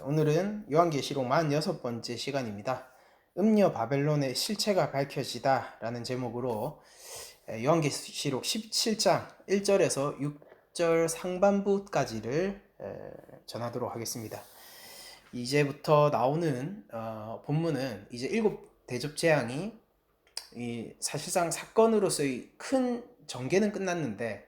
오늘은 요한계시록 46번째 시간입니다. 음녀 바벨론의 실체가 밝혀지다 라는 제목으로 요한계시록 17장 1절에서 6절 상반부까지를 전하도록 하겠습니다. 이제부터 나오는 본문은 이제 7대접 재앙이 사실상 사건으로서의 큰 전개는 끝났는데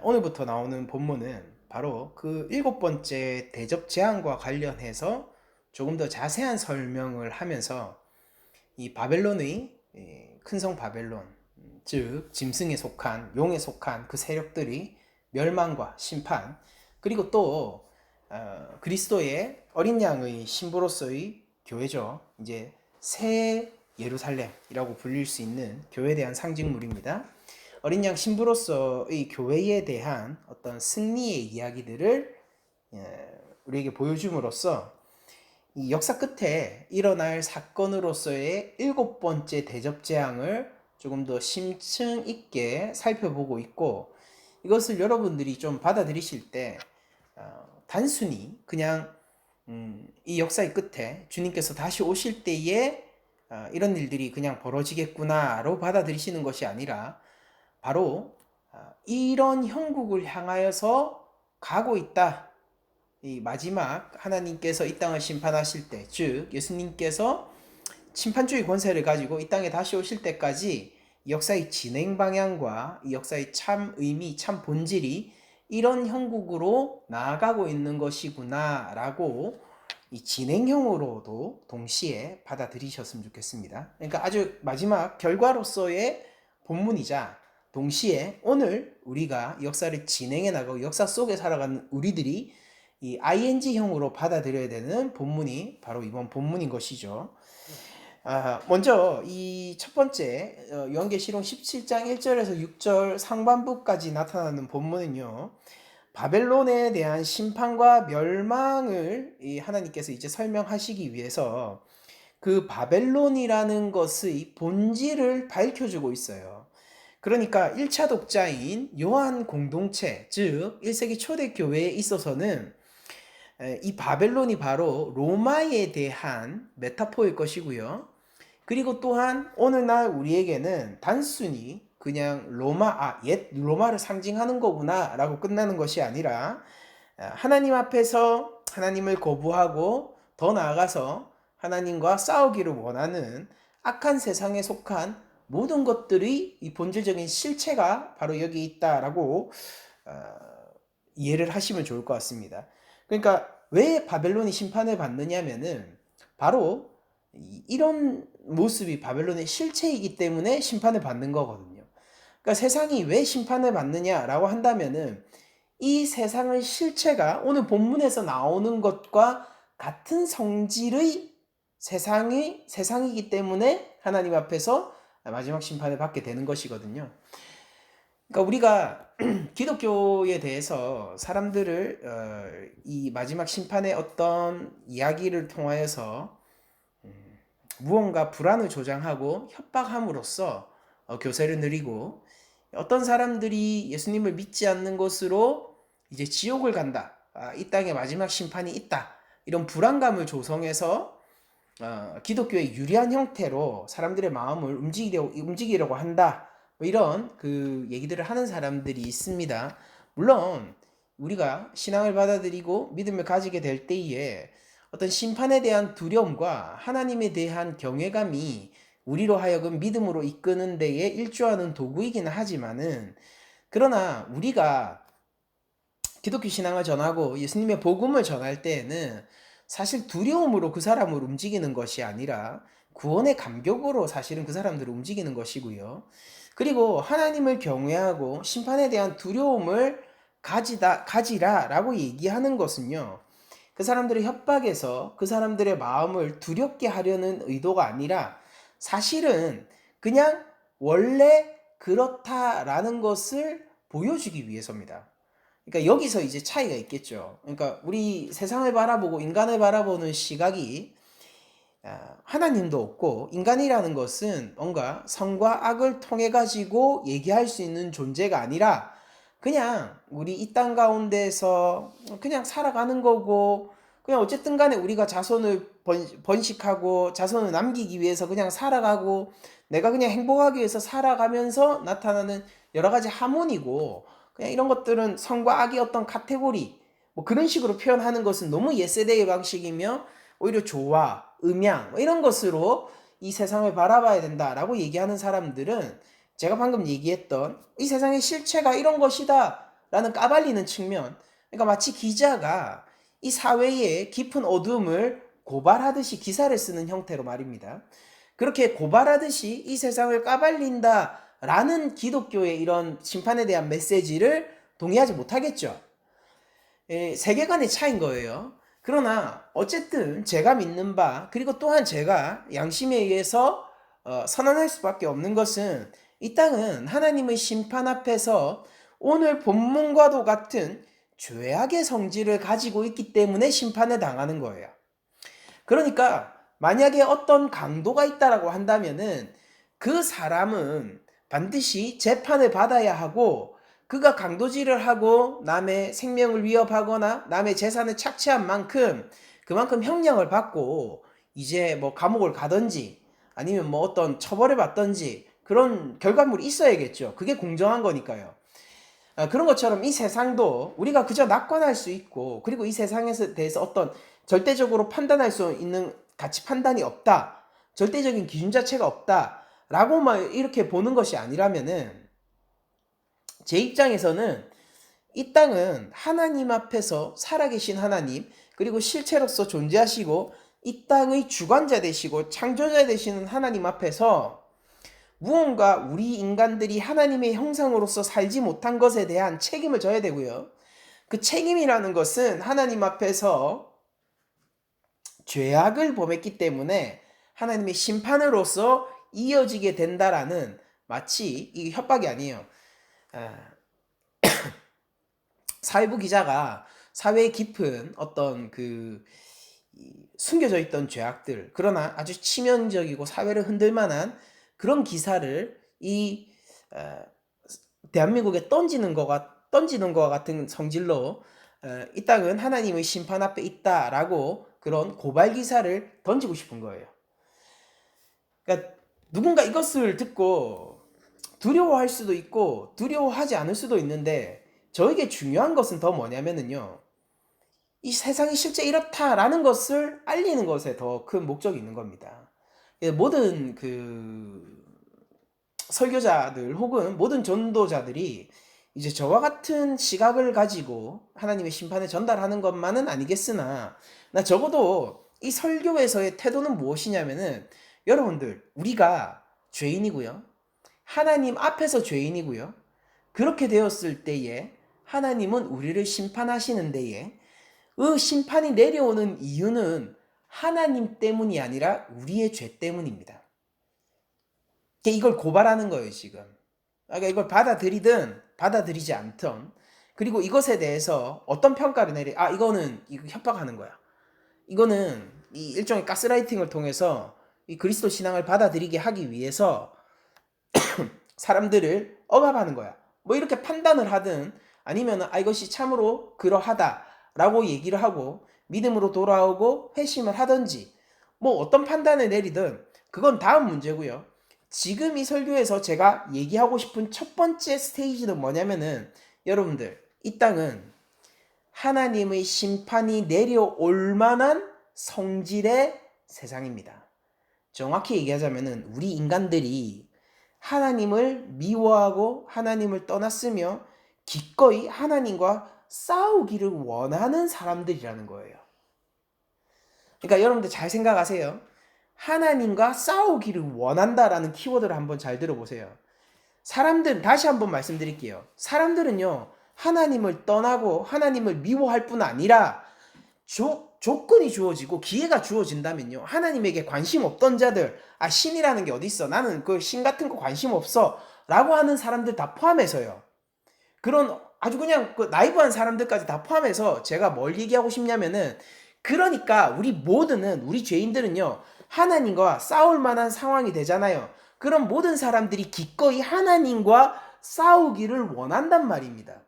오늘부터 나오는 본문은 바로 그 7번째 대접 재앙과 관련해서 조금 더 자세한 설명을 하면서 이 바벨론의 큰 성 바벨론, 즉 짐승에 속한 용에 속한 그 세력들이 멸망과 심판, 그리고 또 그리스도의 어린 양의 신부로서의 교회죠. 이제 새 예루살렘이라고 불릴 수 있는 교회에 대한 상징물입니다. 어린 양 신부로서의 교회에 대한 어떤 승리의 이야기들을 우리에게 보여줌으로써 이 역사 끝에 일어날 사건으로서의 7번째 대접 재앙을 조금 더 심층 있게 살펴보고 있고, 이것을 여러분들이 좀 받아들이실 때 단순히 그냥 이 역사의 끝에 주님께서 다시 오실 때에 이런 일들이 그냥 벌어지겠구나로 받아들이시는 것이 아니라 바로 이런 형국을 향하여서 가고 있다. 이 마지막 하나님께서 이 땅을 심판하실 때, 즉 예수님께서 심판주의 권세를 가지고 이 땅에 다시 오실 때까지 이 역사의 진행 방향과 이 역사의 참 의미, 참 본질이 이런 형국으로 나아가고 있는 것이구나 라고 이 진행형으로도 동시에 받아들이셨으면 좋겠습니다. 그러니까 아주 마지막 결과로서의 본문이자 동시에 오늘 우리가 역사를 진행해 나가고 역사 속에 살아가는 우리들이 이 ing형으로 받아들여야 되는 본문이 바로 이번 본문인 것이죠. 먼저 이 첫 번째 요한계시록 17장 1절에서 6절 상반부까지 나타나는 본문은요, 바벨론에 대한 심판과 멸망을 하나님께서 이제 설명하시기 위해서 그 바벨론이라는 것의 본질을 밝혀주고 있어요. 그러니까 1차 독자인 요한 공동체, 즉 1세기 초대교회에 있어서는 이 바벨론이 바로 로마에 대한 메타포일 것이고요. 그리고 또한 오늘날 우리에게는 단순히 그냥 옛 로마를 상징하는 거구나 라고 끝나는 것이 아니라 하나님 앞에서 하나님을 거부하고 더 나아가서 하나님과 싸우기를 원하는 악한 세상에 속한 모든 것들의 이 본질적인 실체가 바로 여기 있다라고 이해를 하시면 좋을 것 같습니다. 그러니까 왜 바벨론이 심판을 받느냐면은 바로 이런 모습이 바벨론의 실체이기 때문에 심판을 받는 거거든요. 그러니까 세상이 왜 심판을 받느냐라고 한다면은 이 세상의 실체가 오늘 본문에서 나오는 것과 같은 성질의 세상이기 때문에 하나님 앞에서 마지막 심판을 받게 되는 것이거든요. 그러니까 우리가 기독교에 대해서 사람들을 이 마지막 심판의 어떤 이야기를 통하여서 무언가 불안을 조장하고 협박함으로써 교세를 누리고, 어떤 사람들이 예수님을 믿지 않는 것으로 이제 지옥을 간다, 이 땅에 마지막 심판이 있다, 이런 불안감을 조성해서 기독교의 유리한 형태로 사람들의 마음을 움직이려고 한다, 뭐 이런 그 얘기들을 하는 사람들이 있습니다. 물론 우리가 신앙을 받아들이고 믿음을 가지게 될 때에 어떤 심판에 대한 두려움과 하나님에 대한 경외감이 우리로 하여금 믿음으로 이끄는 데에 일조하는 도구이기는 하지만은, 그러나 우리가 기독교 신앙을 전하고 예수님의 복음을 전할 때에는 사실 두려움으로 그 사람을 움직이는 것이 아니라 구원의 감격으로 사실은 그 사람들을 움직이는 것이고요. 그리고 하나님을 경외하고 심판에 대한 두려움을 가지라라고 얘기하는 것은요, 그 사람들의 협박에서 그 사람들의 마음을 두렵게 하려는 의도가 아니라 사실은 그냥 원래 그렇다라는 것을 보여주기 위해서입니다. 그러니까 여기서 이제 차이가 있겠죠. 그러니까 우리 세상을 바라보고 인간을 바라보는 시각이 하나님도 없고, 인간이라는 것은 뭔가 선과 악을 통해 가지고 얘기할 수 있는 존재가 아니라 그냥 우리 이 땅 가운데서 그냥 살아가는 거고, 그냥 어쨌든 간에 우리가 자손을 번식하고 자손을 남기기 위해서 그냥 살아가고 내가 그냥 행복하기 위해서 살아가면서 나타나는 여러 가지 하모니고, 그냥 이런 것들은 성과 악의 어떤 카테고리 뭐 그런 식으로 표현하는 것은 너무 옛세대의 방식이며 오히려 조화, 음양 뭐 이런 것으로 이 세상을 바라봐야 된다라고 얘기하는 사람들은 제가 방금 얘기했던 이 세상의 실체가 이런 것이다 라는 까발리는 측면, 그러니까 마치 기자가 이 사회의 깊은 어둠을 고발하듯이 기사를 쓰는 형태로 말입니다. 그렇게 고발하듯이 이 세상을 까발린다 라는 기독교의 이런 심판에 대한 메시지를 동의하지 못하겠죠. 세계관의 차이인 거예요. 그러나 어쨌든 제가 믿는 바, 그리고 또한 제가 양심에 의해서 선언할 수밖에 없는 것은 이 땅은 하나님의 심판 앞에서 오늘 본문과도 같은 죄악의 성질을 가지고 있기 때문에 심판에 당하는 거예요. 그러니까 만약에 어떤 강도가 있다라고 한다면은 그 사람은 반드시 재판을 받아야 하고, 그가 강도질을 하고 남의 생명을 위협하거나 남의 재산을 착취한 만큼 그만큼 형량을 받고 이제 뭐 감옥을 가든지 아니면 뭐 어떤 처벌을 받든지 그런 결과물이 있어야겠죠. 그게 공정한 거니까요. 그런 것처럼 이 세상도 우리가 그저 낙관할 수 있고, 그리고 이 세상에 대해서 어떤 절대적으로 판단할 수 있는 가치 판단이 없다, 절대적인 기준 자체가 없다 라고만 이렇게 보는 것이 아니라면은, 제 입장에서는 이 땅은 하나님 앞에서 살아계신 하나님, 그리고 실체로서 존재하시고 이 땅의 주관자 되시고 창조자 되시는 하나님 앞에서 무언가 우리 인간들이 하나님의 형상으로서 살지 못한 것에 대한 책임을 져야 되고요. 그 책임이라는 것은 하나님 앞에서 죄악을 범했기 때문에 하나님의 심판으로서 이어지게 된다라는, 마치 이게 협박이 아니에요. 사회부 기자가 사회의 깊은 어떤 그 숨겨져 있던 죄악들, 그러나 아주 치명적이고 사회를 흔들 만한 그런 기사를 이 대한민국에 던지는 것과 같은 성질로 이 땅은 하나님의 심판 앞에 있다라고 그런 고발 기사를 던지고 싶은 거예요. 그러니까 누군가 이것을 듣고 두려워할 수도 있고 두려워하지 않을 수도 있는데, 저에게 중요한 것은 더 뭐냐면은요, 이 세상이 실제 이렇다라는 것을 알리는 것에 더 큰 목적이 있는 겁니다. 모든 그 설교자들 혹은 모든 전도자들이 이제 저와 같은 시각을 가지고 하나님의 심판을 전달하는 것만은 아니겠으나, 나 적어도 이 설교에서의 태도는 무엇이냐면은, 여러분들 우리가 죄인이고요, 하나님 앞에서 죄인이고요, 그렇게 되었을 때에 하나님은 우리를 심판하시는 데에 그 심판이 내려오는 이유는 하나님 때문이 아니라 우리의 죄 때문입니다. 이걸 고발하는 거예요, 지금. 그러니까 이걸 받아들이든 받아들이지 않든, 그리고 이것에 대해서 어떤 평가를 이거는 이거 협박하는 거야, 이거는 이 일종의 가스라이팅을 통해서 이 그리스도 신앙을 받아들이게 하기 위해서 사람들을 억압하는 거야, 뭐 이렇게 판단을 하든, 아니면 이것이 참으로 그러하다라고 얘기를 하고 믿음으로 돌아오고 회심을 하든지, 뭐 어떤 판단을 내리든 그건 다음 문제고요. 지금 이 설교에서 제가 얘기하고 싶은 첫 번째 스테이지는 뭐냐면은, 여러분들 이 땅은 하나님의 심판이 내려올 만한 성질의 세상입니다. 정확히 얘기하자면은 우리 인간들이 하나님을 미워하고 하나님을 떠났으며 기꺼이 하나님과 싸우기를 원하는 사람들이라는 거예요. 그러니까 여러분들 잘 생각하세요. 하나님과 싸우기를 원한다라는 키워드를 한번 잘 들어보세요. 사람들, 다시 한번 말씀드릴게요. 사람들은요, 하나님을 떠나고 하나님을 미워할 뿐 아니라 조건이 주어지고 기회가 주어진다면요, 하나님에게 관심 없던 자들, 신이라는 게 어딨어, 나는 그 신 같은 거 관심 없어 라고 하는 사람들 다 포함해서요, 그런 아주 그냥 그 나이브한 사람들까지 다 포함해서 제가 뭘 얘기하고 싶냐면은, 그러니까 우리 죄인들은요, 하나님과 싸울 만한 상황이 되잖아요. 그럼 모든 사람들이 기꺼이 하나님과 싸우기를 원한단 말입니다.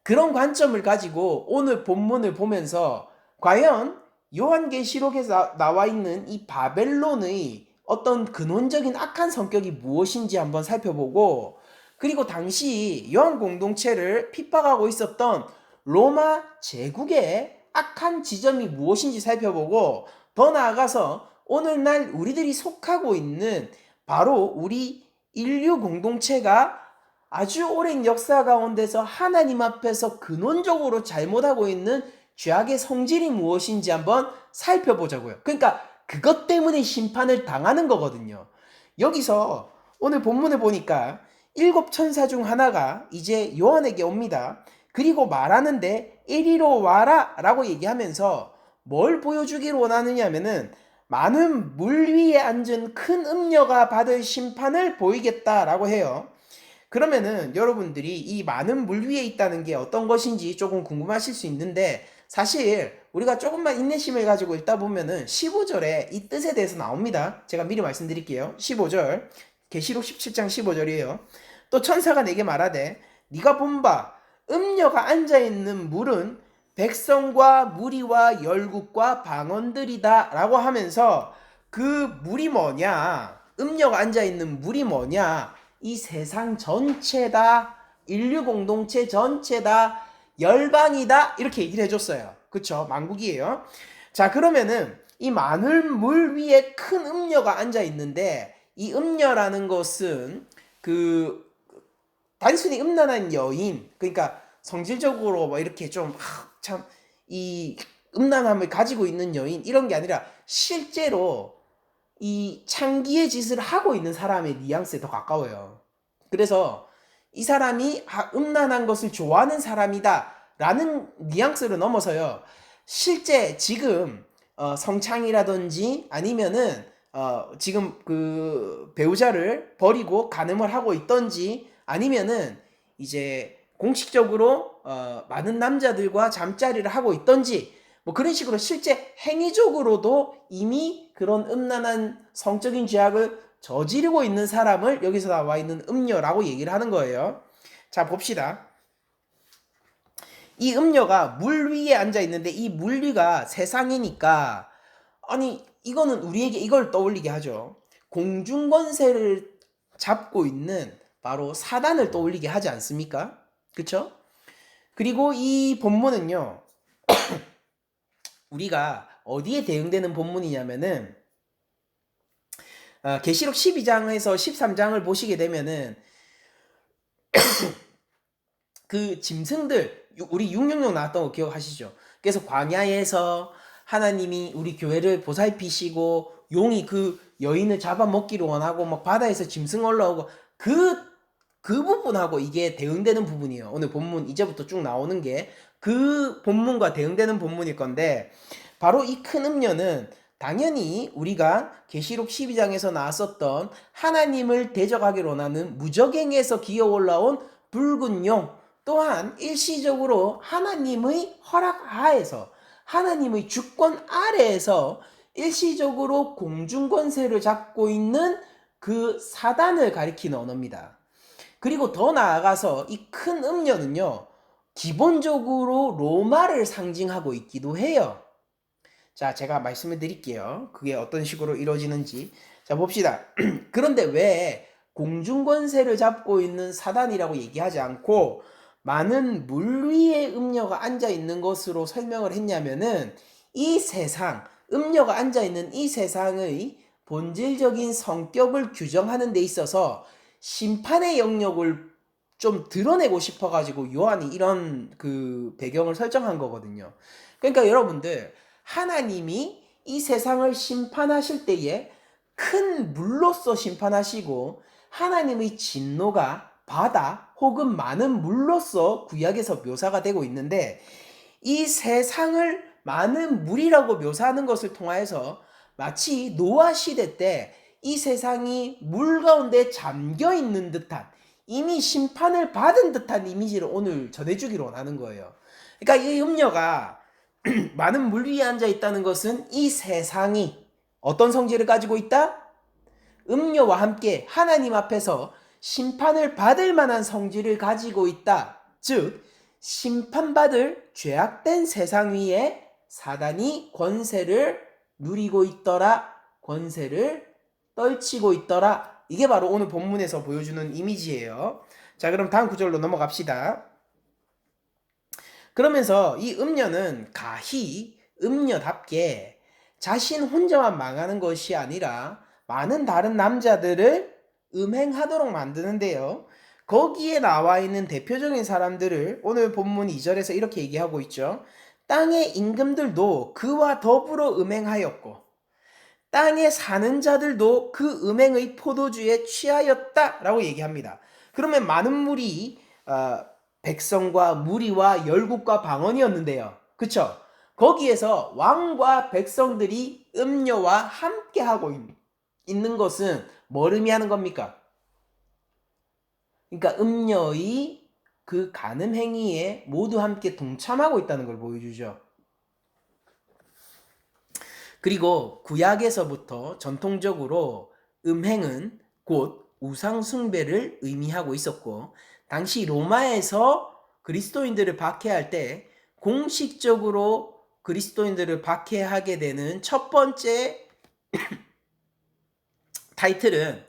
그런 관점을 가지고 오늘 본문을 보면서 과연 요한계시록에서 나와 있는 이 바벨론의 어떤 근원적인 악한 성격이 무엇인지 한번 살펴보고, 그리고 당시 요한 공동체를 핍박하고 있었던 로마 제국의 악한 지점이 무엇인지 살펴보고, 더 나아가서 오늘날 우리들이 속하고 있는 바로 우리 인류 공동체가 아주 오랜 역사 가운데서 하나님 앞에서 근원적으로 잘못하고 있는 죄악의 성질이 무엇인지 한번 살펴보자고요. 그러니까 그것 때문에 심판을 당하는 거거든요. 여기서 오늘 본문을 보니까 일곱 천사 중 하나가 이제 요한에게 옵니다. 그리고 말하는데 이리로 와라 라고 얘기하면서 뭘 보여주기를 원하느냐 하면은 많은 물 위에 앉은 큰 음녀가 받을 심판을 보이겠다라고 해요. 그러면은 여러분들이 이 많은 물 위에 있다는 게 어떤 것인지 조금 궁금하실 수 있는데, 사실 우리가 조금만 인내심을 가지고 읽다 보면은 15절에 이 뜻에 대해서 나옵니다. 제가 미리 말씀드릴게요. 15절, 계시록 17장 15절이에요. 또 천사가 내게 말하되 네가 본 바 음녀가 앉아있는 물은 백성과 무리와 열국과 방언들이다 라고 하면서, 그 물이 뭐냐, 음녀가 앉아있는 물이 뭐냐, 이 세상 전체다, 인류 공동체 전체다, 열방이다, 이렇게 얘기를 해줬어요. 그쵸? 만국이에요. 자, 그러면은 이 많은 물 위에 큰 음녀가 앉아 있는데, 이 음녀라는 것은 그 단순히 음란한 여인, 그러니까 성질적으로 뭐 이렇게 좀 참 이 음란함을 가지고 있는 여인, 이런 게 아니라 실제로 이 창기의 짓을 하고 있는 사람의 뉘앙스에 더 가까워요. 그래서 이 사람이 음란한 것을 좋아하는 사람이다 라는 뉘앙스를 넘어서요, 실제 지금 성창이라든지 아니면은 지금 그 배우자를 버리고 간음을 하고 있던지, 아니면은 이제 공식적으로 많은 남자들과 잠자리를 하고 있던지, 뭐 그런 식으로 실제 행위적으로도 이미 그런 음란한 성적인 죄악을 저지르고 있는 사람을 여기서 나와 있는 음녀라고 얘기를 하는 거예요. 자, 봅시다. 이 음녀가 물 위에 앉아 있는데, 이 물 위가 세상이니까, 아니 이거는 우리에게 이걸 떠올리게 하죠. 공중권세를 잡고 있는 바로 사단을 떠올리게 하지 않습니까? 그쵸? 그리고 이 본문은요, 우리가 어디에 대응되는 본문이냐면은 계시록 12장에서 13장을 보시게 되면은 그 짐승들, 우리 666 나왔던 거 기억하시죠? 그래서 광야에서 하나님이 우리 교회를 보살피시고 용이 그 여인을 잡아먹기를 원하고 막 바다에서 짐승 올라오고, 그 부분하고 이게 대응되는 부분이에요. 오늘 본문 이제부터 쭉 나오는 게 그 본문과 대응되는 본문일 건데, 바로 이 큰 음녀는 당연히 우리가 계시록 12장에서 나왔었던 하나님을 대적하기로 원하는 무적행에서 기어 올라온 붉은 용, 또한 일시적으로 하나님의 허락하에서, 하나님의 주권 아래에서 일시적으로 공중권세를 잡고 있는 그 사단을 가리키는 언어입니다. 그리고 더 나아가서 이 큰 음녀는요, 기본적으로 로마를 상징하고 있기도 해요. 자, 제가 말씀을 드릴게요. 그게 어떤 식으로 이루어지는지. 자, 봅시다. 그런데 왜 공중권세를 잡고 있는 사단이라고 얘기하지 않고 많은 물 위에 음녀가 앉아 있는 것으로 설명을 했냐면은, 이 세상, 음녀가 앉아 있는 이 세상의 본질적인 성격을 규정하는 데 있어서 심판의 영역을 좀 드러내고 싶어가지고 요한이 이런 그 배경을 설정한 거거든요. 그러니까 여러분들, 하나님이 이 세상을 심판하실 때에 큰 물로서 심판하시고, 하나님의 진노가 바다 혹은 많은 물로서 구약에서 묘사가 되고 있는데, 이 세상을 많은 물이라고 묘사하는 것을 통하여서 마치 노아 시대 때 이 세상이 물 가운데 잠겨 있는 듯한, 이미 심판을 받은 듯한 이미지를 오늘 전해주기로 원하는 거예요. 그러니까 이 음녀가 많은 물 위에 앉아 있다는 것은 이 세상이 어떤 성질을 가지고 있다? 음녀와 함께 하나님 앞에서 심판을 받을 만한 성질을 가지고 있다. 즉 심판받을 죄악된 세상 위에 사단이 권세를 누리고 있더라. 권세를 떨치고 있더라. 이게 바로 오늘 본문에서 보여주는 이미지예요. 자, 그럼 다음 구절로 넘어갑시다. 그러면서 이 음녀는 가히 음녀답게 자신 혼자만 망하는 것이 아니라 많은 다른 남자들을 음행하도록 만드는데요. 거기에 나와 있는 대표적인 사람들을 오늘 본문 2절에서 이렇게 얘기하고 있죠. 땅의 임금들도 그와 더불어 음행하였고 땅에 사는 자들도 그 음행의 포도주에 취하였다라고 얘기합니다. 그러면 많은 물이 백성과 무리와 열국과 방언이었는데요. 그쵸? 거기에서 왕과 백성들이 음녀와 함께하고 있는 것은 뭘 의미하는 겁니까? 그러니까 음녀의 그 간음 행위에 모두 함께 동참하고 있다는 걸 보여주죠. 그리고 구약에서부터 전통적으로 음행은 곧 우상숭배를 의미하고 있었고, 당시 로마에서 그리스도인들을 박해할 때 공식적으로 그리스도인들을 박해하게 되는 첫 번째 타이틀은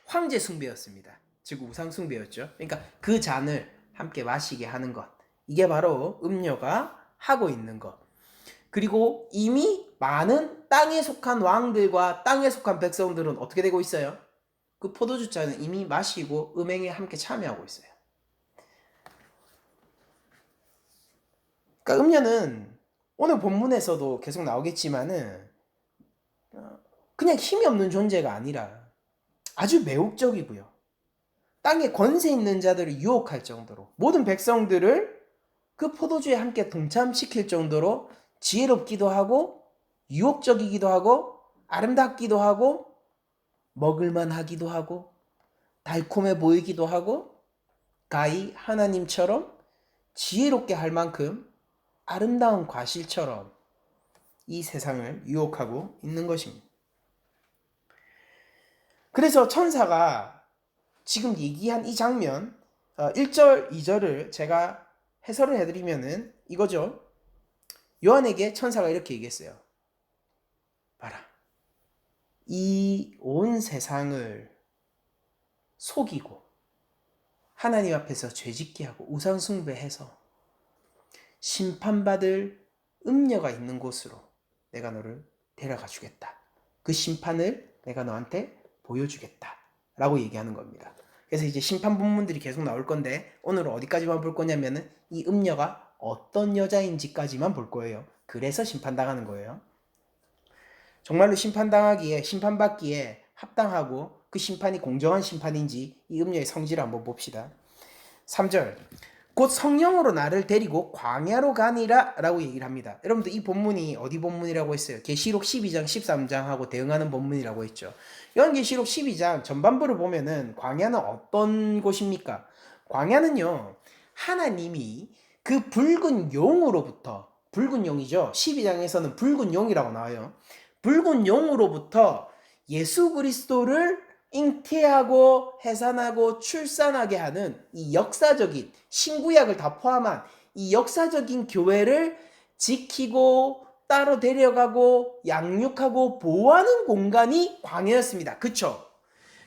황제 숭배였습니다. 즉 우상 숭배였죠. 그러니까 그 잔을 함께 마시게 하는 것. 이게 바로 음녀가 하고 있는 것. 그리고 이미 많은 땅에 속한 왕들과 땅에 속한 백성들은 어떻게 되고 있어요? 그 포도주 잔을 이미 마시고 음행에 함께 참여하고 있어요. 그러니까 음녀는 오늘 본문에서도 계속 나오겠지만은 그냥 힘이 없는 존재가 아니라 아주 매혹적이고요. 땅에 권세 있는 자들을 유혹할 정도로 모든 백성들을 그 포도주에 함께 동참시킬 정도로 지혜롭기도 하고 유혹적이기도 하고 아름답기도 하고 먹을만 하기도 하고 달콤해 보이기도 하고 가히 하나님처럼 지혜롭게 할 만큼 아름다운 과실처럼 이 세상을 유혹하고 있는 것입니다. 그래서 천사가 지금 얘기한 이 장면 1절, 2절을 제가 해설을 해드리면은 이거죠. 요한에게 천사가 이렇게 얘기했어요. 봐라. 이 온 세상을 속이고 하나님 앞에서 죄짓게 하고 우상 숭배해서 심판받을 음녀가 있는 곳으로 내가 너를 데려가 주겠다. 그 심판을 내가 너한테 보여주겠다. 라고 얘기하는 겁니다. 그래서 이제 심판 본문들이 계속 나올 건데 오늘은 어디까지만 볼 거냐면은 이 음녀가 어떤 여자인지까지만 볼 거예요. 그래서 심판당하는 거예요. 정말로 심판받기에 합당하고 그 심판이 공정한 심판인지 이 음녀의 성질을 한번 봅시다. 3절 곧 성령으로 나를 데리고 광야로 가니라 라고 얘기를 합니다. 여러분들 이 본문이 어디 본문이라고 했어요? 계시록 12장 13장하고 대응하는 본문이라고 했죠. 요한계시록 12장 전반부를 보면은 광야는 어떤 곳입니까? 광야는요 하나님이 그 붉은 용으로부터 붉은 용이죠. 12장에서는 붉은 용이라고 나와요. 붉은 용으로부터 예수 그리스도를 잉태하고 해산하고 출산하게 하는 이 역사적인 신구약을 다 포함한 이 역사적인 교회를 지키고 따로 데려가고 양육하고 보호하는 공간이 광야였습니다. 그쵸?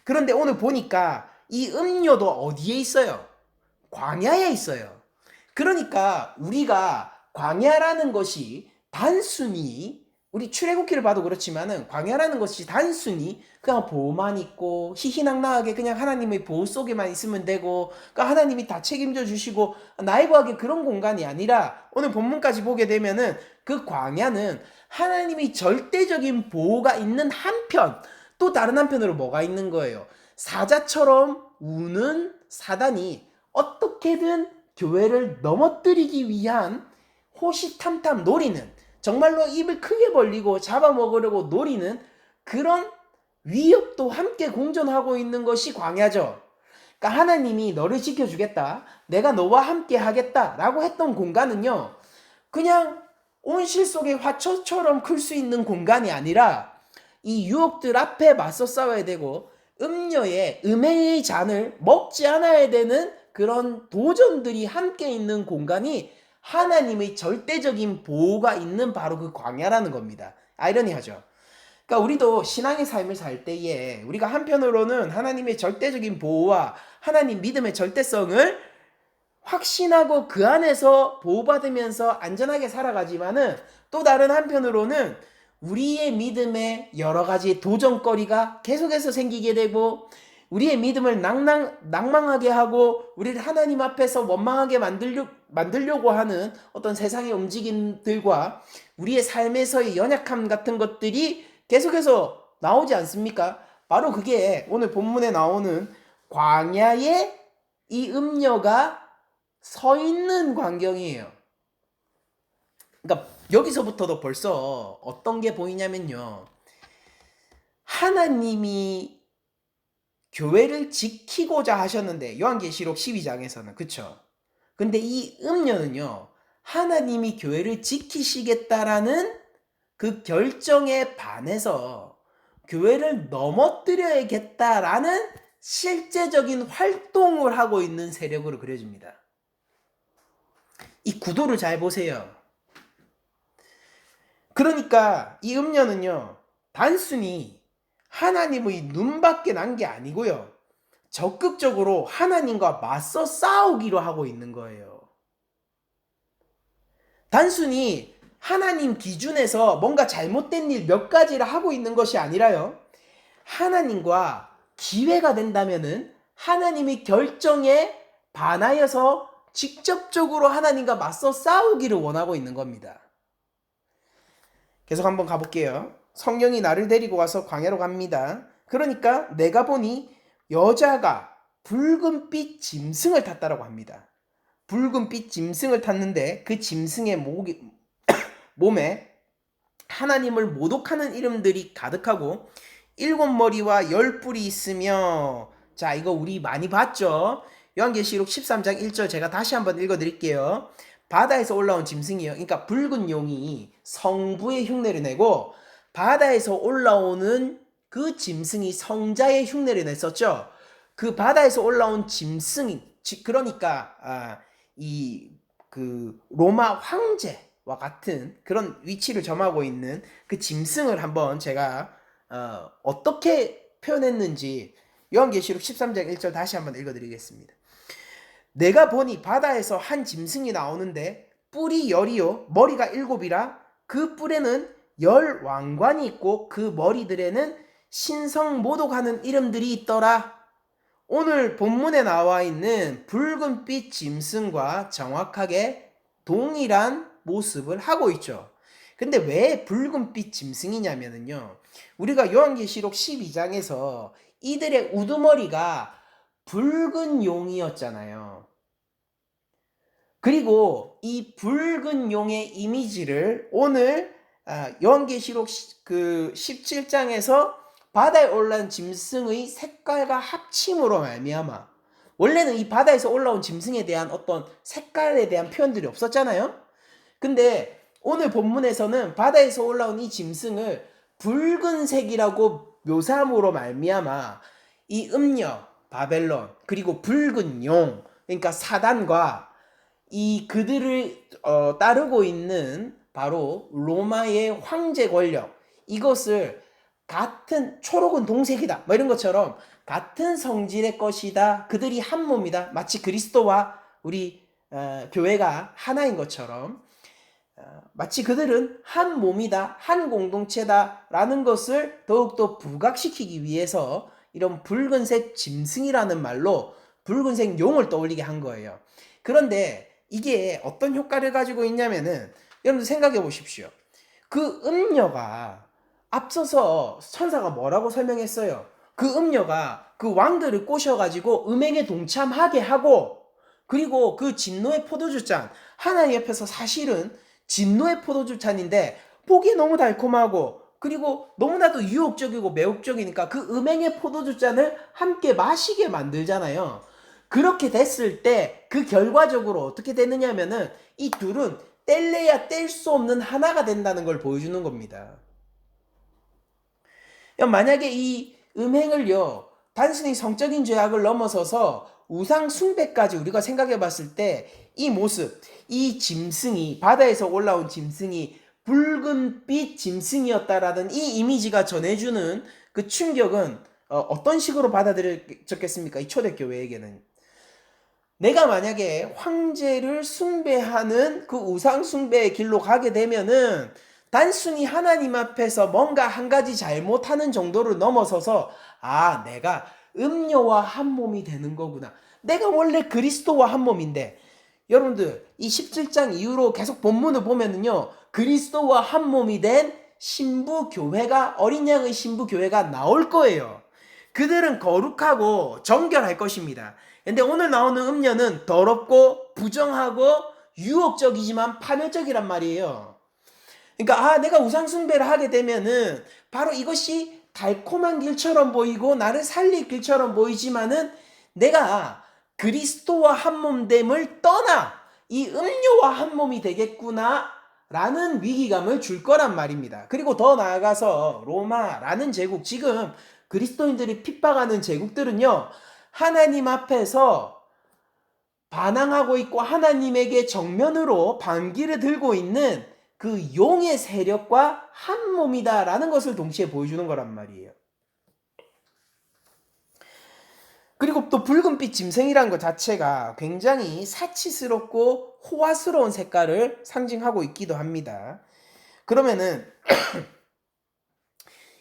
그런데 오늘 보니까 이 음료도 어디에 있어요? 광야에 있어요. 그러니까 우리가 광야라는 것이 단순히 우리 출애굽기를 봐도 그렇지만은 광야라는 것이 단순히 그냥 보호만 있고 희희낙낙하게 그냥 하나님의 보호 속에만 있으면 되고 그러니까 하나님이 다 책임져 주시고 나의 과학의 그런 공간이 아니라 오늘 본문까지 보게 되면은 그 광야는 하나님이 절대적인 보호가 있는 한편 또 다른 한편으로 뭐가 있는 거예요? 사자처럼 우는 사단이 어떻게든 교회를 넘어뜨리기 위한 호시탐탐 노리는 정말로 입을 크게 벌리고 잡아먹으려고 노리는 그런 위협도 함께 공존하고 있는 것이 광야죠. 그러니까 하나님이 너를 지켜주겠다. 내가 너와 함께 하겠다. 라고 했던 공간은요. 그냥 온실 속의 화초처럼 클 수 있는 공간이 아니라 이 유혹들 앞에 맞서 싸워야 되고 음녀의 음행의 잔을 먹지 않아야 되는 그런 도전들이 함께 있는 공간이 하나님의 절대적인 보호가 있는 바로 그 광야라는 겁니다. 아이러니하죠. 그러니까 우리도 신앙의 삶을 살 때에 우리가 한편으로는 하나님의 절대적인 보호와 하나님 믿음의 절대성을 확신하고 그 안에서 보호받으면서 안전하게 살아가지만은 또 다른 한편으로는 우리의 믿음에 여러 가지 도전거리가 계속해서 생기게 되고 우리의 믿음을 낭망하게 하고 우리를 하나님 앞에서 원망하게 만들려고 하는 어떤 세상의 움직임들과 우리의 삶에서의 연약함 같은 것들이 계속해서 나오지 않습니까? 바로 그게 오늘 본문에 나오는 광야의 이 음녀가 서 있는 광경이에요. 그러니까 여기서부터도 벌써 어떤 게 보이냐면요. 하나님이 교회를 지키고자 하셨는데 요한계시록 12장에서는 그쵸? 근데 이 음녀는요. 하나님이 교회를 지키시겠다라는 그 결정에 반해서 교회를 넘어뜨려야겠다라는 실제적인 활동을 하고 있는 세력으로 그려집니다. 이 구도를 잘 보세요. 그러니까 이 음녀는요. 단순히 하나님의 눈밖에 난 게 아니고요. 적극적으로 하나님과 맞서 싸우기로 하고 있는 거예요. 단순히 하나님 기준에서 뭔가 잘못된 일 몇 가지를 하고 있는 것이 아니라요. 하나님과 기회가 된다면은 하나님의 결정에 반하여서 직접적으로 하나님과 맞서 싸우기를 원하고 있는 겁니다. 계속 한번 가볼게요. 성령이 나를 데리고 와서 광야로 갑니다. 그러니까 내가 보니 여자가 붉은빛 짐승을 탔다라고 합니다. 붉은빛 짐승을 탔는데 그 짐승의 몸에 하나님을 모독하는 이름들이 가득하고 7머리와 10뿔이 있으며 자 이거 우리 많이 봤죠. 요한계시록 13장 1절 제가 다시 한번 읽어드릴게요. 바다에서 올라온 짐승이요. 그러니까 붉은 용이 성부의 흉내를 내고 바다에서 올라오는 그 짐승이 성자의 흉내를 냈었죠. 그 바다에서 올라온 짐승이 그러니까 이 그 로마 황제와 같은 그런 위치를 점하고 있는 그 짐승을 한번 제가 어떻게 표현했는지 요한계시록 13장 1절 다시 한번 읽어드리겠습니다. 내가 보니 바다에서 한 짐승이 나오는데 뿔이 10이요 머리가 7이라 그 뿔에는 10 왕관이 있고 그 머리들에는 신성 모독하는 이름들이 있더라. 오늘 본문에 나와 있는 붉은빛 짐승과 정확하게 동일한 모습을 하고 있죠. 근데 왜 붉은빛 짐승이냐면요. 우리가 요한계시록 12장에서 이들의 우두머리가 붉은 용이었잖아요. 그리고 이 붉은 용의 이미지를 오늘 요한계시록 그 17장에서 바다에 올라온 짐승의 색깔과 합침으로 말미암아 원래는 이 바다에서 올라온 짐승에 대한 어떤 색깔에 대한 표현들이 없었잖아요. 근데 오늘 본문에서는 바다에서 올라온 이 짐승을 붉은색이라고 묘사함으로 말미암아 이 음녀 바벨론 그리고 붉은 용 그러니까 사단과 이 그들을 따르고 있는 바로 로마의 황제 권력 이것을 같은 초록은 동색이다 뭐 이런 것처럼 같은 성질의 것이다 그들이 한 몸이다 마치 그리스도와 우리 교회가 하나인 것처럼 마치 그들은 한 몸이다 한 공동체다 라는 것을 더욱더 부각시키기 위해서 이런 붉은색 짐승이라는 말로 붉은색 용을 떠올리게 한 거예요. 그런데 이게 어떤 효과를 가지고 있냐면은 여러분들 생각해 보십시오. 그 음녀가 앞서서 천사가 뭐라고 설명했어요? 그 음녀가 그 왕들을 꼬셔가지고 음행에 동참하게 하고 그리고 그 진노의 포도주잔 하나님 옆에서 사실은 진노의 포도주잔인데 보기에 너무 달콤하고 그리고 너무나도 유혹적이고 매혹적이니까 그 음행의 포도주잔을 함께 마시게 만들잖아요. 그렇게 됐을 때 그 결과적으로 어떻게 되느냐면은 이 둘은 뗄래야 뗄 수 없는 하나가 된다는 걸 보여주는 겁니다. 만약에 이 음행을요 단순히 성적인 죄악을 넘어서서 우상 숭배까지 우리가 생각해 봤을 때 이 모습, 이 짐승이, 바다에서 올라온 짐승이 붉은빛 짐승이었다라는 이 이미지가 전해주는 그 충격은 어떤 식으로 받아들여졌겠습니까? 이 초대교회에게는. 내가 만약에 황제를 숭배하는 그 우상 숭배의 길로 가게 되면은 단순히 하나님 앞에서 뭔가 한 가지 잘못하는 정도를 넘어서서 내가 음료와 한 몸이 되는 거구나. 내가 원래 그리스도와 한 몸인데, 여러분들 이 17장 이후로 계속 본문을 보면은요, 그리스도와 한 몸이 된 신부교회가, 어린 양의 신부교회가 나올 거예요. 그들은 거룩하고 정결할 것입니다. 근데 오늘 나오는 음녀는 더럽고 부정하고 유혹적이지만 파멸적이란 말이에요. 그러니까 내가 우상숭배를 하게 되면은 바로 이것이 달콤한 길처럼 보이고 나를 살릴 길처럼 보이지만은 내가 그리스도와 한몸됨을 떠나 이 음료와 한몸이 되겠구나 라는 위기감을 줄 거란 말입니다. 그리고 더 나아가서 로마라는 제국, 지금 그리스도인들이 핍박하는 제국들은요, 하나님 앞에서 반항하고 있고 하나님에게 정면으로 반기를 들고 있는 그 용의 세력과 한 몸이다라는 것을 동시에 보여주는 거란 말이에요. 그리고 또 붉은빛 짐승이라는 것 자체가 굉장히 사치스럽고 호화스러운 색깔을 상징하고 있기도 합니다. 그러면은